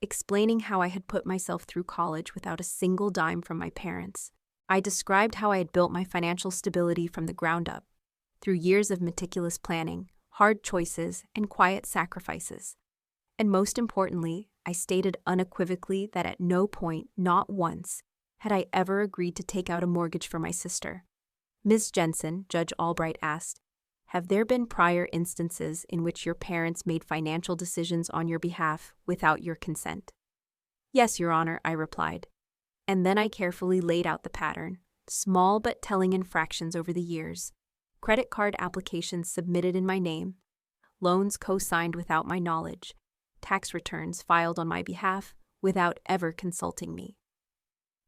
explaining how I had put myself through college without a single dime from my parents. I described how I had built my financial stability from the ground up, through years of meticulous planning, hard choices, and quiet sacrifices. And most importantly, I stated unequivocally that at no point, not once, had I ever agreed to take out a mortgage for my sister. Ms. Jensen, Judge Albright asked, have there been prior instances in which your parents made financial decisions on your behalf without your consent? Yes, Your Honor, I replied. And then I carefully laid out the pattern, small but telling infractions over the years, credit card applications submitted in my name, loans co-signed without my knowledge, tax returns filed on my behalf without ever consulting me.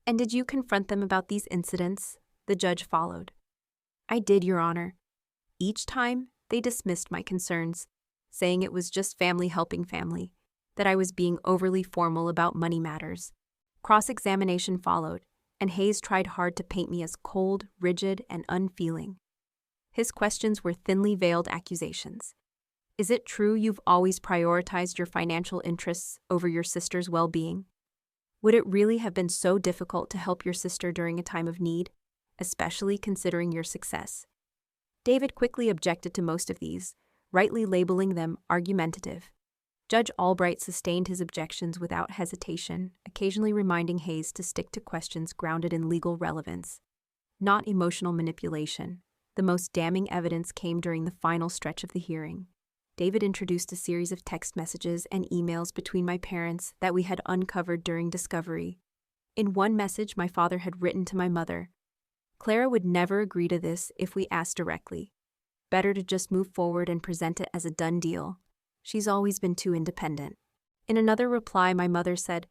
And did you confront them about these incidents? The judge followed. I did, Your Honor. Each time, they dismissed my concerns, saying it was just family helping family, that I was being overly formal about money matters. Cross-examination followed, and Hayes tried hard to paint me as cold, rigid, and unfeeling. His questions were thinly veiled accusations. Is it true you've always prioritized your financial interests over your sister's well-being? Would it really have been so difficult to help your sister during a time of need, especially considering your success? David quickly objected to most of these, rightly labeling them argumentative. Judge Albright sustained his objections without hesitation, occasionally reminding Hayes to stick to questions grounded in legal relevance, not emotional manipulation. The most damning evidence came during the final stretch of the hearing. David introduced a series of text messages and emails between my parents that we had uncovered during discovery. In one message my father had written to my mother, Clara would never agree to this if we asked directly. Better to just move forward and present it as a done deal. She's always been too independent. In another reply, my mother said,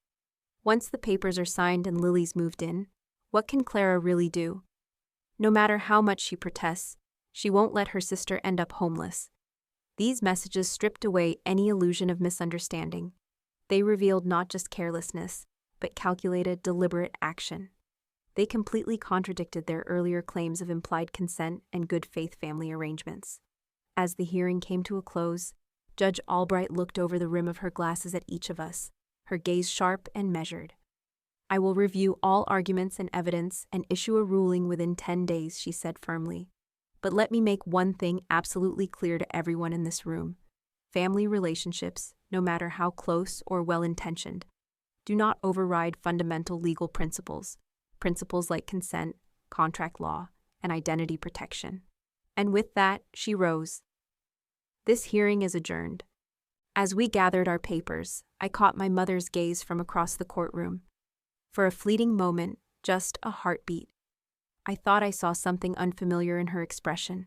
once the papers are signed and Lily's moved in, what can Clara really do? No matter how much she protests, she won't let her sister end up homeless. These messages stripped away any illusion of misunderstanding. They revealed not just carelessness, but calculated, deliberate action. They completely contradicted their earlier claims of implied consent and good faith family arrangements. As the hearing came to a close, Judge Albright looked over the rim of her glasses at each of us, her gaze sharp and measured. I will review all arguments and evidence and issue a ruling within 10 days, she said firmly. But let me make one thing absolutely clear to everyone in this room. Family relationships, no matter how close or well-intentioned, do not override fundamental legal principles like consent, contract law, and identity protection. And with that, she rose. This hearing is adjourned. As we gathered our papers, I caught my mother's gaze from across the courtroom. For a fleeting moment, just a heartbeat. I thought I saw something unfamiliar in her expression.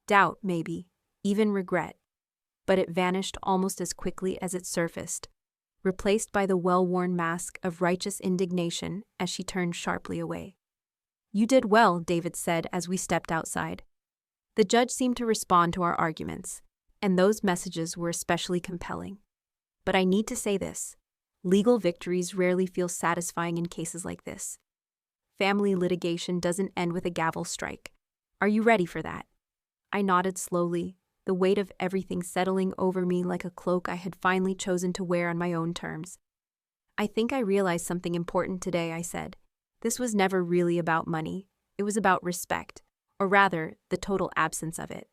Doubt, maybe, even regret. But it vanished almost as quickly as it surfaced, replaced by the well-worn mask of righteous indignation as she turned sharply away. You did well, David said as we stepped outside. The judge seemed to respond to our arguments, and those messages were especially compelling. But I need to say this. Legal victories rarely feel satisfying in cases like this. Family litigation doesn't end with a gavel strike. Are you ready for that? I nodded slowly, the weight of everything settling over me like a cloak I had finally chosen to wear on my own terms. I think I realized something important today, I said. This was never really about money. It was about respect, or rather, the total absence of it.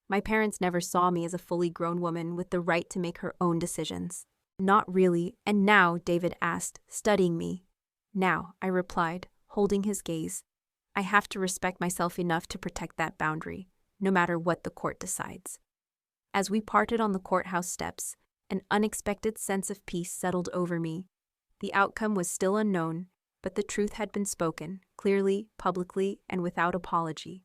My parents never saw me as a fully grown woman with the right to make her own decisions. Not really, and now, David asked, studying me. Now, I replied, holding his gaze. I have to respect myself enough to protect that boundary, no matter what the court decides. As we parted on the courthouse steps, an unexpected sense of peace settled over me. The outcome was still unknown, but the truth had been spoken, clearly, publicly, and without apology.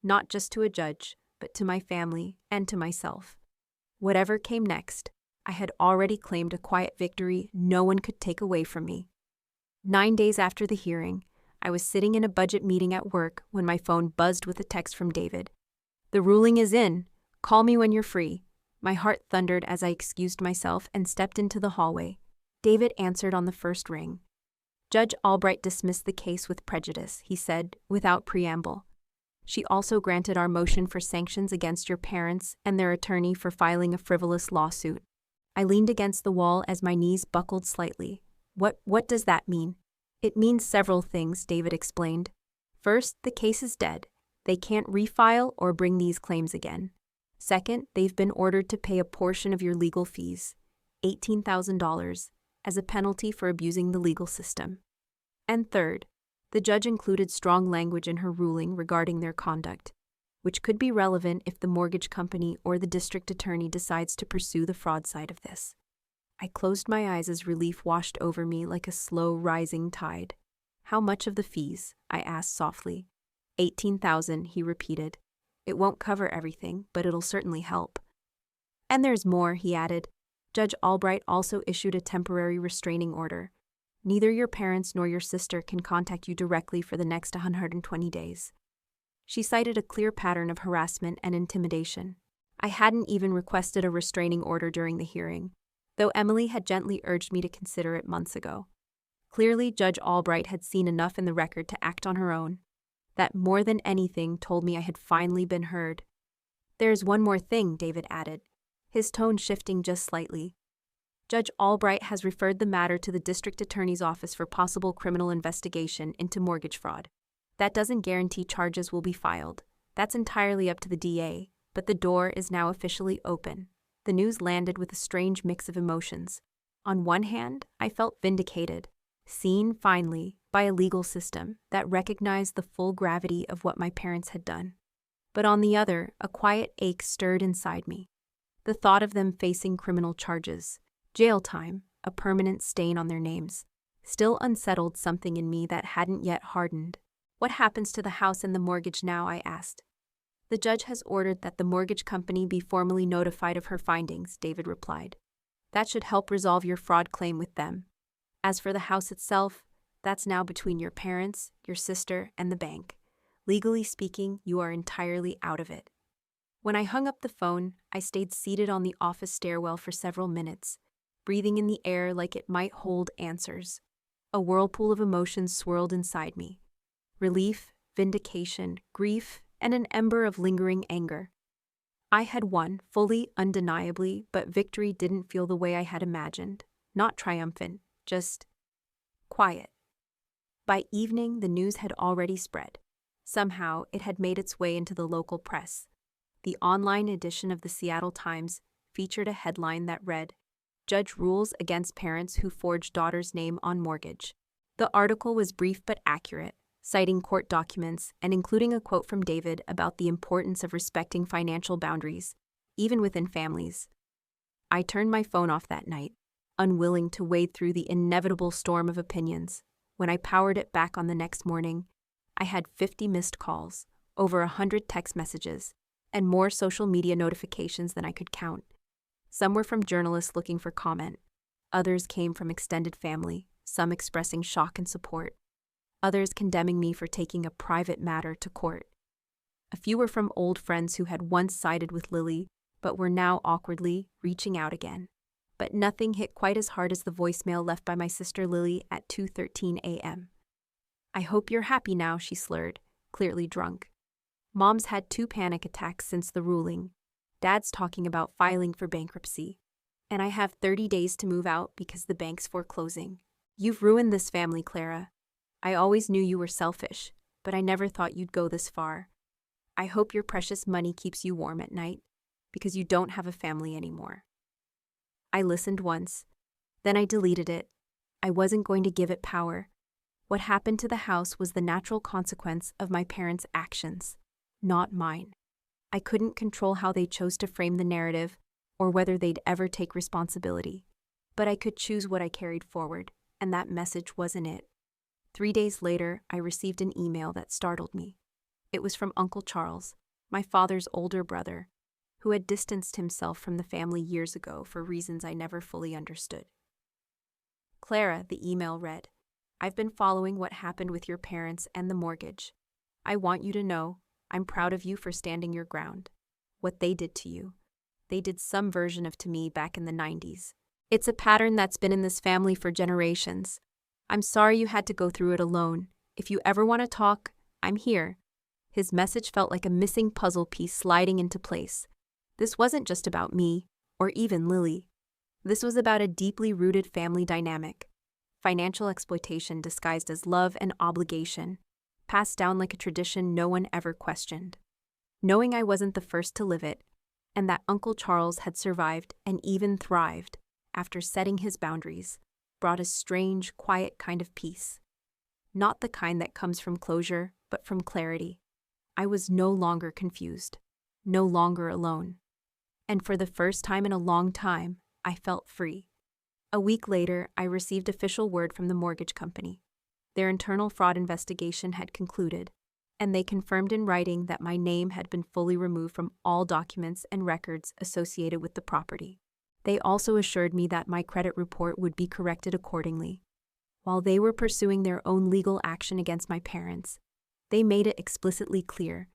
Not just to a judge, but to my family and to myself. Whatever came next, I had already claimed a quiet victory no one could take away from me. 9 days after the hearing, I was sitting in a budget meeting at work when my phone buzzed with a text from David. The ruling is in. Call me when you're free. My heart thundered as I excused myself and stepped into the hallway. David answered on the first ring. Judge Albright dismissed the case with prejudice, he said, without preamble. She also granted our motion for sanctions against your parents and their attorney for filing a frivolous lawsuit. I leaned against the wall as my knees buckled slightly. What does that mean? It means several things, David explained. First, the case is dead. They can't refile or bring these claims again. Second, they've been ordered to pay a portion of your legal fees, $18,000, as a penalty for abusing the legal system. And third, the judge included strong language in her ruling regarding their conduct, which could be relevant if the mortgage company or the district attorney decides to pursue the fraud side of this. I closed my eyes as relief washed over me like a slow rising tide. How much of the fees? I asked softly. $18,000, he repeated. It won't cover everything, but it'll certainly help. And there's more, he added. Judge Albright also issued a temporary restraining order. Neither your parents nor your sister can contact you directly for the next 120 days. She cited a clear pattern of harassment and intimidation. I hadn't even requested a restraining order during the hearing, though Emily had gently urged me to consider it months ago. Clearly, Judge Albright had seen enough in the record to act on her own. That more than anything told me I had finally been heard. There's one more thing, David added, his tone shifting just slightly. Judge Albright has referred the matter to the district attorney's office for possible criminal investigation into mortgage fraud. That doesn't guarantee charges will be filed. That's entirely up to the DA, but the door is now officially open. The news landed with a strange mix of emotions. On one hand, I felt vindicated, seen, finally, by a legal system that recognized the full gravity of what my parents had done. But on the other, a quiet ache stirred inside me. The thought of them facing criminal charges, jail time, a permanent stain on their names, still unsettled something in me that hadn't yet hardened. What happens to the house and the mortgage now? I asked. The judge has ordered that the mortgage company be formally notified of her findings, David replied. That should help resolve your fraud claim with them. As for the house itself, that's now between your parents, your sister, and the bank. Legally speaking, you are entirely out of it. When I hung up the phone, I stayed seated on the office stairwell for several minutes, breathing in the air like it might hold answers. A whirlpool of emotions swirled inside me. Relief, vindication, grief, and an ember of lingering anger. I had won, fully, undeniably, but victory didn't feel the way I had imagined. Not triumphant, just quiet. By evening, the news had already spread. Somehow, it had made its way into the local press. The online edition of the Seattle Times featured a headline that read, "Judge rules against parents who forged daughter's name on mortgage." The article was brief but accurate, citing court documents and including a quote from David about the importance of respecting financial boundaries, even within families. I turned my phone off that night, unwilling to wade through the inevitable storm of opinions. When I powered it back on the next morning, I had 50 missed calls, over 100 text messages, and more social media notifications than I could count. Some were from journalists looking for comment. Others came from extended family, some expressing shock and support. Others condemning me for taking a private matter to court. A few were from old friends who had once sided with Lily, but were now awkwardly reaching out again. But nothing hit quite as hard as the voicemail left by my sister Lily at 2:13 a.m. "I hope you're happy now," she slurred, clearly drunk. "Mom's had 2 panic attacks since the ruling. Dad's talking about filing for bankruptcy. And I have 30 days to move out because the bank's foreclosing. You've ruined this family, Clara. I always knew you were selfish, but I never thought you'd go this far. I hope your precious money keeps you warm at night, because you don't have a family anymore." I listened once, then I deleted it. I wasn't going to give it power. What happened to the house was the natural consequence of my parents' actions, not mine. I couldn't control how they chose to frame the narrative or whether they'd ever take responsibility. But I could choose what I carried forward, and that message wasn't it. 3 days later, I received an email that startled me. It was from Uncle Charles, my father's older brother, who had distanced himself from the family years ago for reasons I never fully understood. "Clara," the email read, "I've been following what happened with your parents and the mortgage. I want you to know I'm proud of you for standing your ground. What they did to you, they did some version of to me back in the 90s. It's a pattern that's been in this family for generations. I'm sorry you had to go through it alone. If you ever want to talk, I'm here." His message felt like a missing puzzle piece sliding into place. This wasn't just about me, or even Lily. This was about a deeply rooted family dynamic. Financial exploitation disguised as love and obligation, passed down like a tradition no one ever questioned. Knowing I wasn't the first to live it, and that Uncle Charles had survived and even thrived after setting his boundaries, brought a strange, quiet kind of peace. Not the kind that comes from closure, but from clarity. I was no longer confused, no longer alone. And for the first time in a long time, I felt free. A week later, I received official word from the mortgage company. Their internal fraud investigation had concluded, and they confirmed in writing that my name had been fully removed from all documents and records associated with the property. They also assured me that my credit report would be corrected accordingly. While they were pursuing their own legal action against my parents, they made it explicitly clear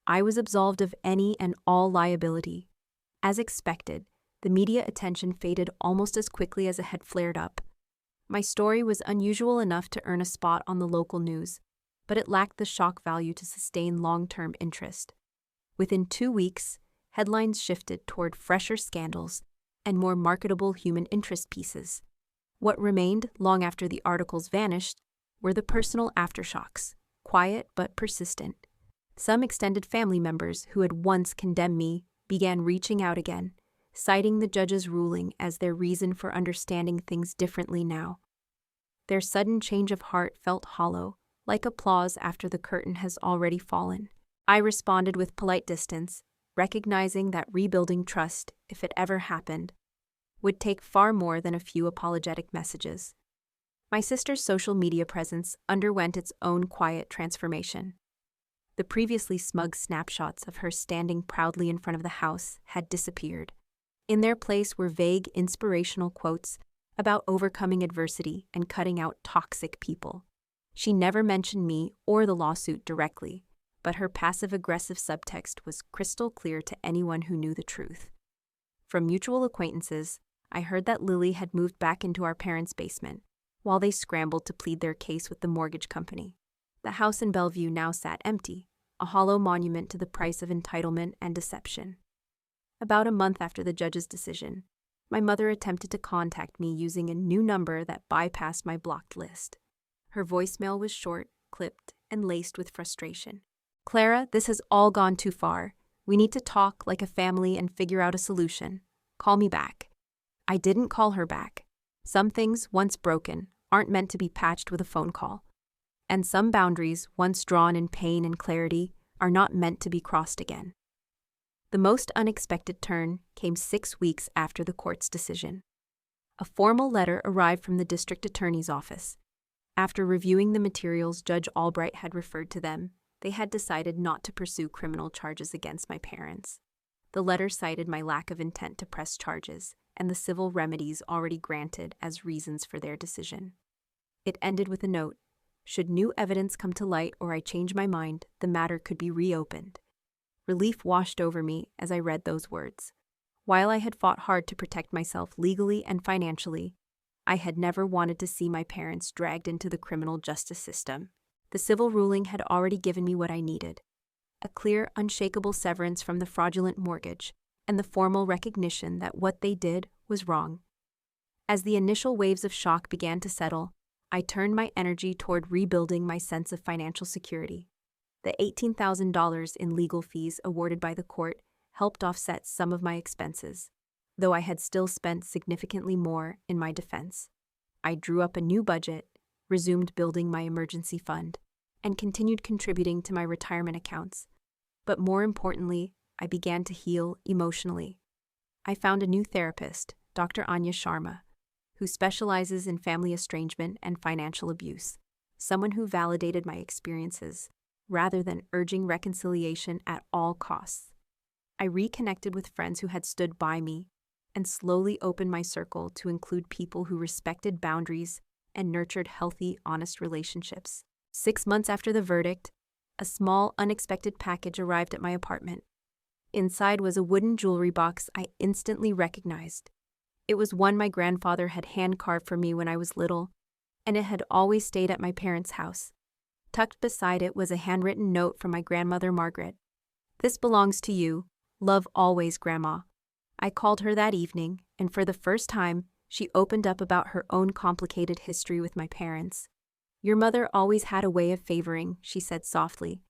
I was absolved of any and all liability. As expected, the media attention faded almost as quickly as it had flared up. My story was unusual enough to earn a spot on the local news, but it lacked the shock value to sustain long-term interest. Within 2 weeks, headlines shifted toward fresher scandals and more marketable human interest pieces. What remained long after the articles vanished were the personal aftershocks, quiet but persistent. Some extended family members who had once condemned me began reaching out again, citing the judge's ruling as their reason for understanding things differently now. Their sudden change of heart felt hollow, like applause after the curtain has already fallen. I responded with polite distance, recognizing that rebuilding trust, if it ever happened, would take far more than a few apologetic messages. My sister's social media presence underwent its own quiet transformation. The previously smug snapshots of her standing proudly in front of the house had disappeared. In their place were vague, inspirational quotes about overcoming adversity and cutting out toxic people. She never mentioned me or the lawsuit directly, but her passive-aggressive subtext was crystal clear to anyone who knew the truth. From mutual acquaintances, I heard that Lily had moved back into our parents' basement, while they scrambled to plead their case with the mortgage company. The house in Bellevue now sat empty, a hollow monument to the price of entitlement and deception. About a month after the judge's decision, my mother attempted to contact me using a new number that bypassed my blocked list. Her voicemail was short, clipped, and laced with frustration. "Clara, this has all gone too far. We need to talk like a family and figure out a solution. Call me back." I didn't call her back. Some things, once broken, aren't meant to be patched with a phone call. And some boundaries, once drawn in pain and clarity, are not meant to be crossed again. The most unexpected turn came 6 weeks after the court's decision. A formal letter arrived from the district attorney's office. After reviewing the materials Judge Albright had referred to them, they had decided not to pursue criminal charges against my parents. The letter cited my lack of intent to press charges and the civil remedies already granted as reasons for their decision. It ended with a note: should new evidence come to light or I change my mind, the matter could be reopened. Relief washed over me as I read those words. While I had fought hard to protect myself legally and financially, I had never wanted to see my parents dragged into the criminal justice system. The civil ruling had already given me what I needed: a clear, unshakable severance from the fraudulent mortgage, and the formal recognition that what they did was wrong. As the initial waves of shock began to settle, I turned my energy toward rebuilding my sense of financial security. The $18,000 in legal fees awarded by the court helped offset some of my expenses, though I had still spent significantly more in my defense. I drew up a new budget, resumed building my emergency fund, and continued contributing to my retirement accounts. But more importantly, I began to heal emotionally. I found a new therapist, Dr. Anya Sharma, who specializes in family estrangement and financial abuse, someone who validated my experiences rather than urging reconciliation at all costs. I reconnected with friends who had stood by me and slowly opened my circle to include people who respected boundaries and nurtured healthy, honest relationships. 6 months after the verdict, a small, unexpected package arrived at my apartment. Inside was a wooden jewelry box I instantly recognized. It was one my grandfather had hand-carved for me when I was little, and it had always stayed at my parents' house. Tucked beside it was a handwritten note from my grandmother Margaret. "This belongs to you. Love always, Grandma." I called her that evening, and for the first time, she opened up about her own complicated history with my parents. "Your mother always had a way of favoring," she said softly.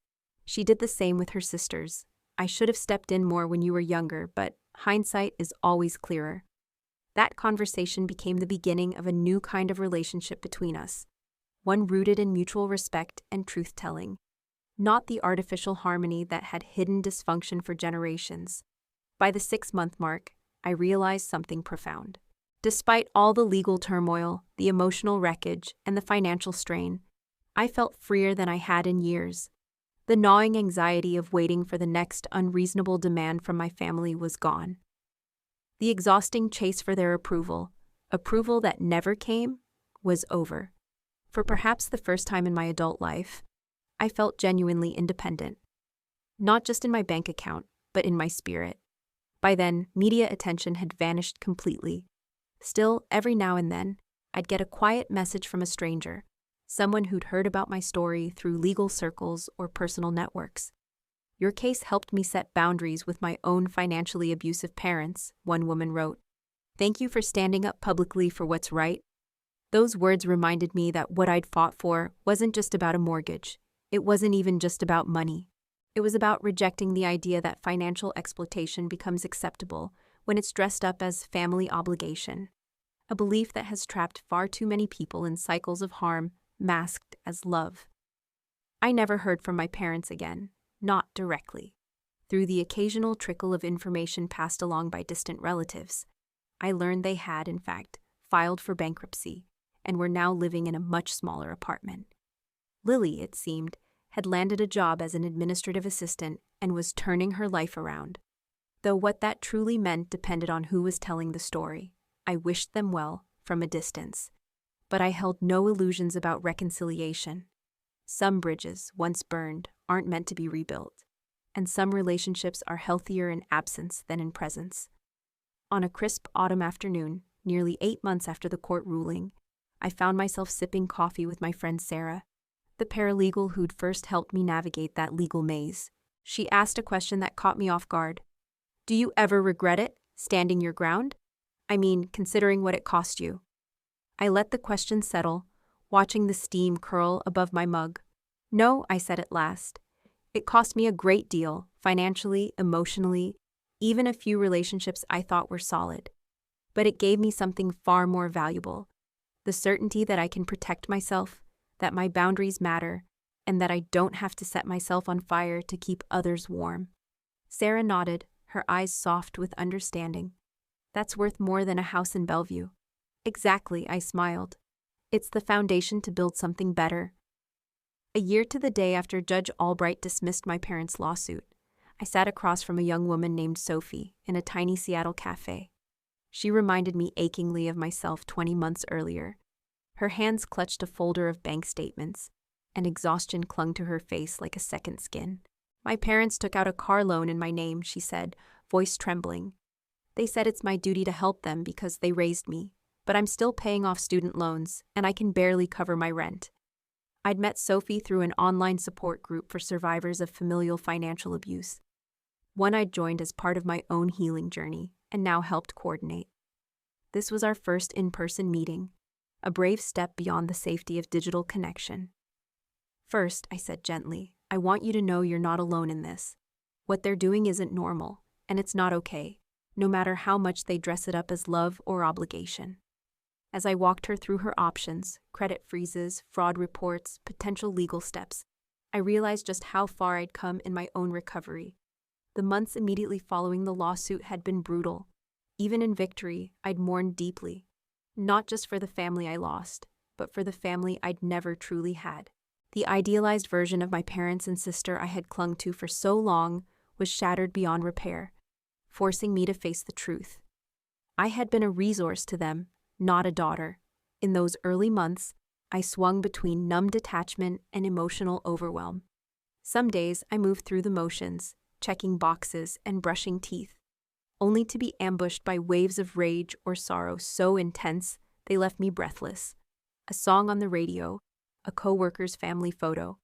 "She did the same with her sisters. I should have stepped in more when you were younger, but hindsight is always clearer." That conversation became the beginning of a new kind of relationship between us, one rooted in mutual respect and truth-telling, not the artificial harmony that had hidden dysfunction for generations. By the 6-month mark, I realized something profound. Despite all the legal turmoil, the emotional wreckage, and the financial strain, I felt freer than I had in years. The gnawing anxiety of waiting for the next unreasonable demand from my family was gone. The exhausting chase for their approval that never came, was over. For perhaps the first time in my adult life, I felt genuinely independent. Not just in my bank account, but in my spirit. By then, media attention had vanished completely. Still, every now and then, I'd get a quiet message from a stranger, someone who'd heard about my story through legal circles or personal networks. "Your case helped me set boundaries with my own financially abusive parents," one woman wrote. "Thank you for standing up publicly for what's right." Those words reminded me that what I'd fought for wasn't just about a mortgage. It wasn't even just about money. It was about rejecting the idea that financial exploitation becomes acceptable when it's dressed up as family obligation, a belief that has trapped far too many people in cycles of harm masked as love. I never heard from my parents again, not directly. Through the occasional trickle of information passed along by distant relatives, I learned they had, in fact, filed for bankruptcy and were now living in a much smaller apartment. Lily, it seemed, had landed a job as an administrative assistant and was turning her life around. Though what that truly meant depended on who was telling the story. I wished them well, from a distance. But I held no illusions about reconciliation. Some bridges, once burned, aren't meant to be rebuilt, and some relationships are healthier in absence than in presence. On a crisp autumn afternoon, nearly 8 months after the court ruling, I found myself sipping coffee with my friend Sarah, the paralegal who'd first helped me navigate that legal maze. She asked a question that caught me off guard. "Do you ever regret it, standing your ground? I mean, considering what it cost you." I let the question settle, watching the steam curl above my mug. "No," I said at last. "It cost me a great deal, financially, emotionally, even a few relationships I thought were solid. But it gave me something far more valuable, the certainty that I can protect myself, that my boundaries matter, and that I don't have to set myself on fire to keep others warm." Sarah nodded, her eyes soft with understanding. "That's worth more than a house in Bellevue." "Exactly," I smiled. "It's the foundation to build something better." A year to the day after Judge Albright dismissed my parents' lawsuit, I sat across from a young woman named Sophie in a tiny Seattle cafe. She reminded me achingly of myself 20 months earlier. Her hands clutched a folder of bank statements, and exhaustion clung to her face like a second skin. "My parents took out a car loan in my name," she said, voice trembling. "They said it's my duty to help them because they raised me, but I'm still paying off student loans, and I can barely cover my rent." I'd met Sophie through an online support group for survivors of familial financial abuse, one I'd joined as part of my own healing journey and now helped coordinate. This was our first in-person meeting, a brave step beyond the safety of digital connection. "First," I said gently, "I want you to know you're not alone in this. What they're doing isn't normal, and it's not okay, no matter how much they dress it up as love or obligation." As I walked her through her options, credit freezes, fraud reports, potential legal steps, I realized just how far I'd come in my own recovery. The months immediately following the lawsuit had been brutal. Even in victory, I'd mourned deeply, not just for the family I lost, but for the family I'd never truly had. The idealized version of my parents and sister I had clung to for so long was shattered beyond repair, forcing me to face the truth. I had been a resource to them, not a daughter. In those early months, I swung between numb detachment and emotional overwhelm. Some days I moved through the motions, checking boxes and brushing teeth. only to be ambushed by waves of rage or sorrow so intense they left me breathless. A song on the radio, a coworker's family photo,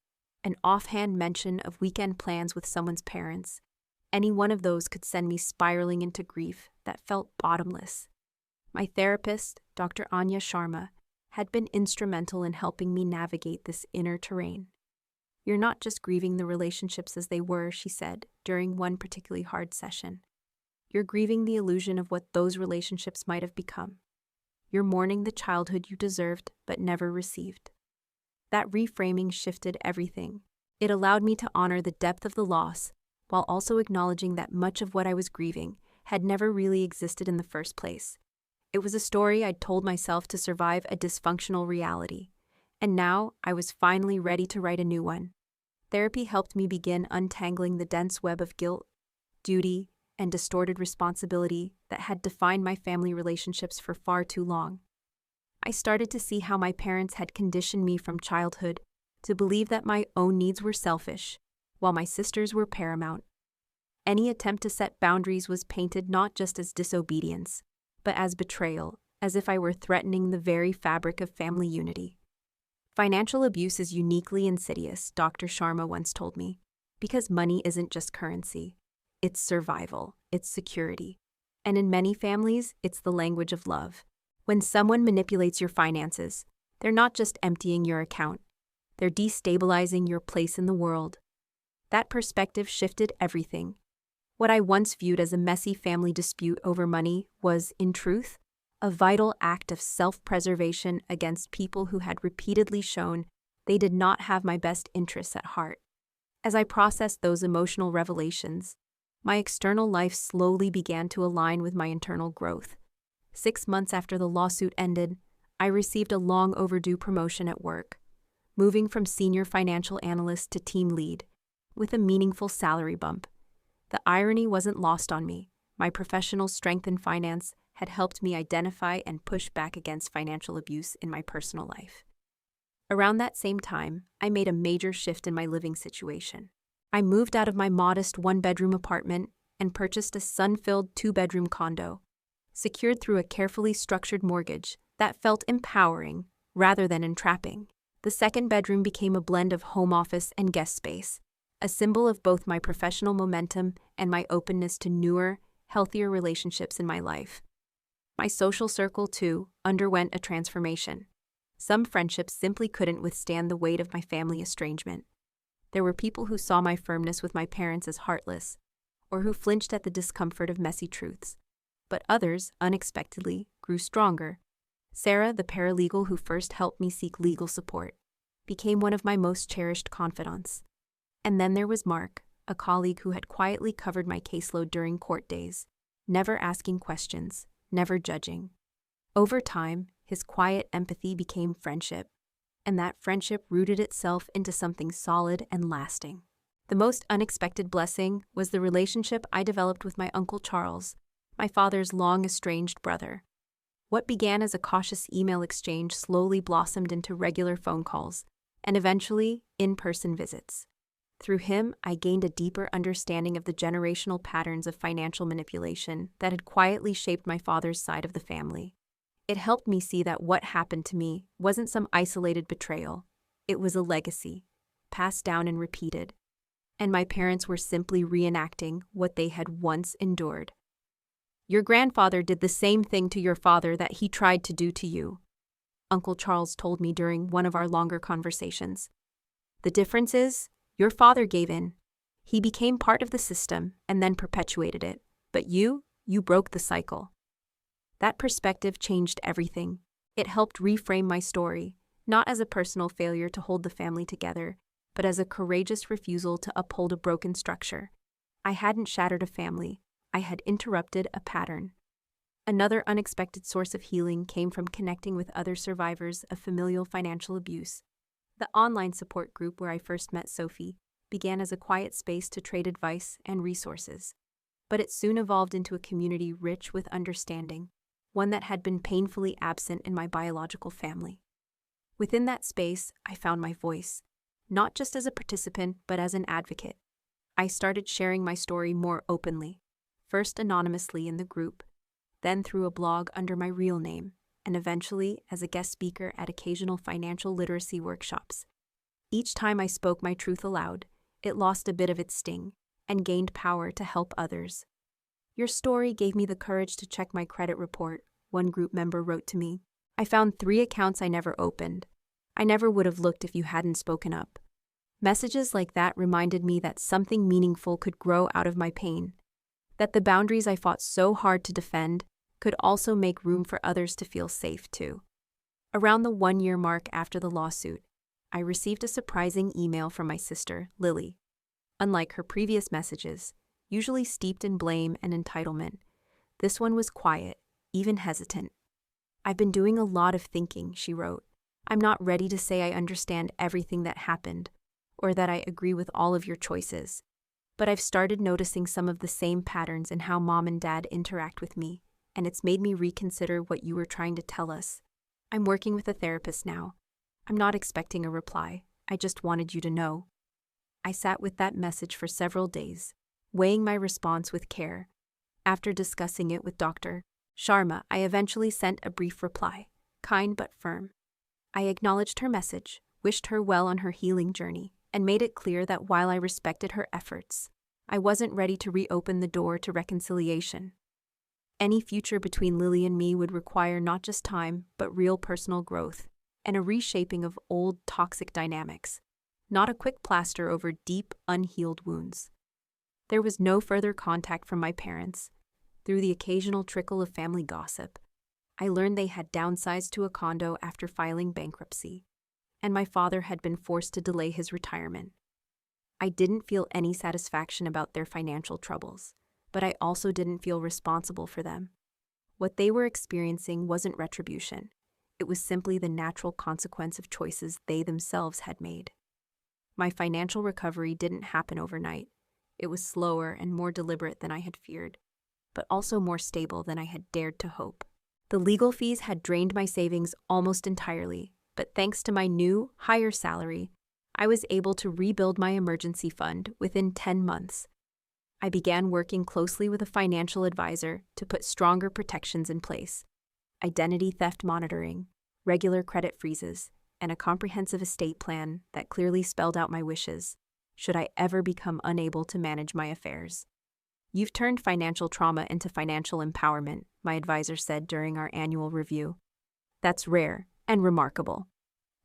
an offhand mention of weekend plans with someone's parents. Any one of those could send me spiraling into grief that felt bottomless. My therapist, Dr. Anya Sharma, had been instrumental in helping me navigate this inner terrain. "You're not just grieving the relationships as they were," she said during one particularly hard session. "You're grieving the illusion of what those relationships might have become. You're mourning the childhood you deserved but never received." That reframing shifted everything. It allowed me to honor the depth of the loss while also acknowledging that much of what I was grieving had never really existed in the first place. It was a story I'd told myself to survive a dysfunctional reality, and now I was finally ready to write a new one. Therapy helped me begin untangling the dense web of guilt, duty, and distorted responsibility that had defined my family relationships for far too long. I started to see how my parents had conditioned me from childhood to believe that my own needs were selfish, while my sisters were paramount. Any attempt to set boundaries was painted not just as disobedience, but as betrayal, as if I were threatening the very fabric of family unity. Financial abuse is uniquely insidious, Dr. Sharma once told me, because money isn't just currency. It's survival, it's security. And in many families, it's the language of love. When someone manipulates your finances, they're not just emptying your account, they're destabilizing your place in the world. That perspective shifted everything. What I once viewed as a messy family dispute over money was, in truth, a vital act of self-preservation against people who had repeatedly shown they did not have my best interests at heart. As I processed those emotional revelations, my external life slowly began to align with my internal growth. 6 months after the lawsuit ended, I received a long-overdue promotion at work, moving from senior financial analyst to team lead, with a meaningful salary bump. The irony wasn't lost on me. My professional strength in finance had helped me identify and push back against financial abuse in my personal life. Around that same time, I made a major shift in my living situation. I moved out of my modest one-bedroom apartment and purchased a sun-filled 2-bedroom condo, secured through a carefully structured mortgage that felt empowering rather than entrapping. The second bedroom became a blend of home office and guest space, a symbol of both my professional momentum and my openness to newer, healthier relationships in my life. My social circle, too, underwent a transformation. Some friendships simply couldn't withstand the weight of my family estrangement. There were people who saw my firmness with my parents as heartless, or who flinched at the discomfort of messy truths. But others, unexpectedly, grew stronger. Sarah, the paralegal who first helped me seek legal support, became one of my most cherished confidants. And then there was Mark, a colleague who had quietly covered my caseload during court days, never asking questions, never judging. Over time, his quiet empathy became friendship, and that friendship rooted itself into something solid and lasting. The most unexpected blessing was the relationship I developed with my Uncle Charles, my father's long-estranged brother. What began as a cautious email exchange slowly blossomed into regular phone calls, and eventually, in-person visits. Through him, I gained a deeper understanding of the generational patterns of financial manipulation that had quietly shaped my father's side of the family. It helped me see that what happened to me wasn't some isolated betrayal. It was a legacy, passed down and repeated. And my parents were simply reenacting what they had once endured. "Your grandfather did the same thing to your father that he tried to do to you," Uncle Charles told me during one of our longer conversations. "The difference is, your father gave in. He became part of the system and then perpetuated it. But you broke the cycle." That perspective changed everything. It helped reframe my story, not as a personal failure to hold the family together, but as a courageous refusal to uphold a broken structure. I hadn't shattered a family. I had interrupted a pattern. Another unexpected source of healing came from connecting with other survivors of familial financial abuse. The online support group where I first met Sophie began as a quiet space to trade advice and resources, but it soon evolved into a community rich with understanding, one that had been painfully absent in my biological family. Within that space, I found my voice, not just as a participant, but as an advocate. I started sharing my story more openly, first anonymously in the group, then through a blog under my real name, and eventually as a guest speaker at occasional financial literacy workshops. Each time I spoke my truth aloud, it lost a bit of its sting and gained power to help others. "Your story gave me the courage to check my credit report," one group member wrote to me. "I found 3 accounts I never opened. I never would have looked if you hadn't spoken up." Messages like that reminded me that something meaningful could grow out of my pain, that the boundaries I fought so hard to defend could also make room for others to feel safe too. Around the 1-year mark after the lawsuit, I received a surprising email from my sister, Lily. Unlike her previous messages, usually steeped in blame and entitlement, this one was quiet, even hesitant. "I've been doing a lot of thinking," she wrote. "I'm not ready to say I understand everything that happened, or that I agree with all of your choices. But I've started noticing some of the same patterns in how Mom and Dad interact with me, and it's made me reconsider what you were trying to tell us. I'm working with a therapist now. I'm not expecting a reply. I just wanted you to know." I sat with that message for several days, weighing my response with care. After discussing it with Dr. Sharma, I eventually sent a brief reply, kind but firm. I acknowledged her message, wished her well on her healing journey, and made it clear that while I respected her efforts, I wasn't ready to reopen the door to reconciliation. Any future between Lily and me would require not just time, but real personal growth, and a reshaping of old toxic dynamics, not a quick plaster over deep, unhealed wounds. There was no further contact from my parents. Through the occasional trickle of family gossip, I learned they had downsized to a condo after filing bankruptcy, and my father had been forced to delay his retirement. I didn't feel any satisfaction about their financial troubles, but I also didn't feel responsible for them. What they were experiencing wasn't retribution. It was simply the natural consequence of choices they themselves had made. My financial recovery didn't happen overnight. It was slower and more deliberate than I had feared, but also more stable than I had dared to hope. The legal fees had drained my savings almost entirely, but thanks to my new, higher salary, I was able to rebuild my emergency fund within 10 months. I began working closely with a financial advisor to put stronger protections in place: identity theft monitoring, regular credit freezes, and a comprehensive estate plan that clearly spelled out my wishes, should I ever become unable to manage my affairs. "You've turned financial trauma into financial empowerment," my advisor said during our annual review. "That's rare and remarkable."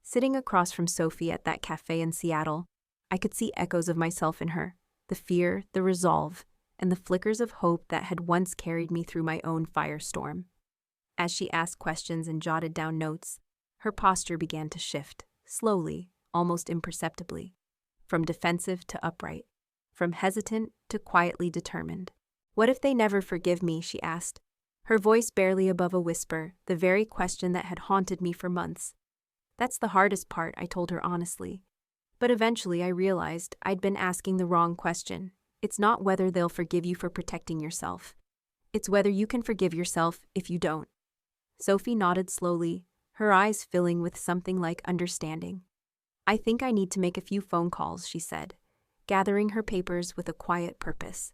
Sitting across from Sophie at that cafe in Seattle, I could see echoes of myself in her, the fear, the resolve, and the flickers of hope that had once carried me through my own firestorm. As she asked questions and jotted down notes, her posture began to shift, slowly, almost imperceptibly, from defensive to upright, from hesitant to quietly determined. "What if they never forgive me?" she asked, her voice barely above a whisper, the very question that had haunted me for months. "That's the hardest part," I told her honestly. But eventually I realized I'd been asking the wrong question. It's not whether they'll forgive you for protecting yourself. It's whether you can forgive yourself if you don't. Sophie nodded slowly, her eyes filling with something like understanding. "I think I need to make a few phone calls," she said, gathering her papers with a quiet purpose.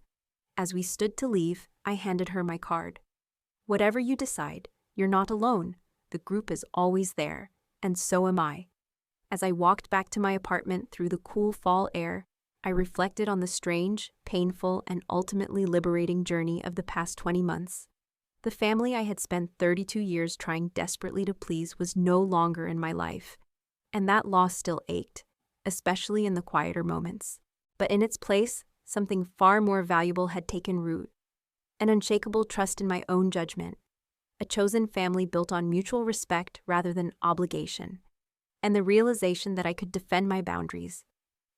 As we stood to leave, I handed her my card. "Whatever you decide, you're not alone. The group is always there, and so am I." As I walked back to my apartment through the cool fall air, I reflected on the strange, painful, and ultimately liberating journey of the past 20 months. The family I had spent 32 years trying desperately to please was no longer in my life, and that loss still ached, especially in the quieter moments. But in its place, something far more valuable had taken root: an unshakable trust in my own judgment, a chosen family built on mutual respect rather than obligation, and the realization that I could defend my boundaries,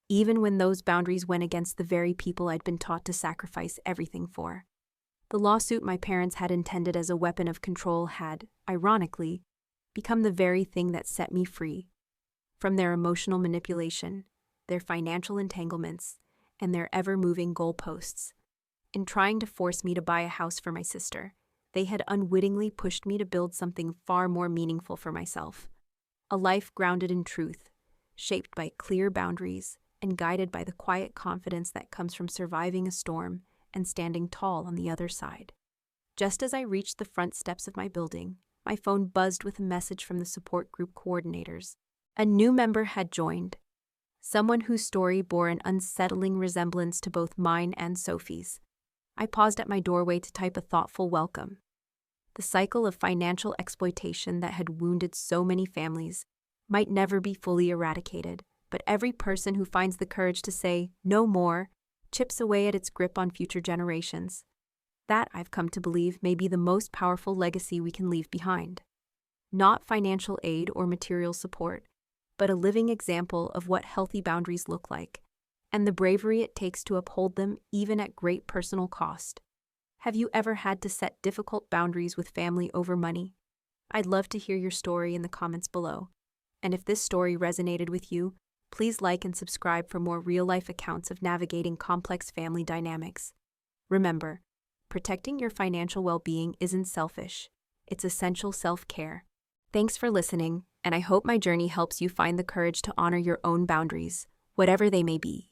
even when those boundaries went against the very people I'd been taught to sacrifice everything for. The lawsuit my parents had intended as a weapon of control had, ironically, become the very thing that set me free. From their emotional manipulation, their financial entanglements, and their ever-moving goalposts. In trying to force me to buy a house for my sister, they had unwittingly pushed me to build something far more meaningful for myself. A life grounded in truth, shaped by clear boundaries, and guided by the quiet confidence that comes from surviving a storm and standing tall on the other side. Just as I reached the front steps of my building, my phone buzzed with a message from the support group coordinators. A new member had joined, someone whose story bore an unsettling resemblance to both mine and Sophie's. I paused at my doorway to type a thoughtful welcome. The cycle of financial exploitation that had wounded so many families might never be fully eradicated, but every person who finds the courage to say, "No more," chips away at its grip on future generations. That, I've come to believe, may be the most powerful legacy we can leave behind. Not financial aid or material support, but a living example of what healthy boundaries look like, and the bravery it takes to uphold them even at great personal cost. Have you ever had to set difficult boundaries with family over money? I'd love to hear your story in the comments below. And if this story resonated with you, please like and subscribe for more real-life accounts of navigating complex family dynamics. Remember, protecting your financial well-being isn't selfish. It's essential self-care. Thanks for listening, and I hope my journey helps you find the courage to honor your own boundaries, whatever they may be.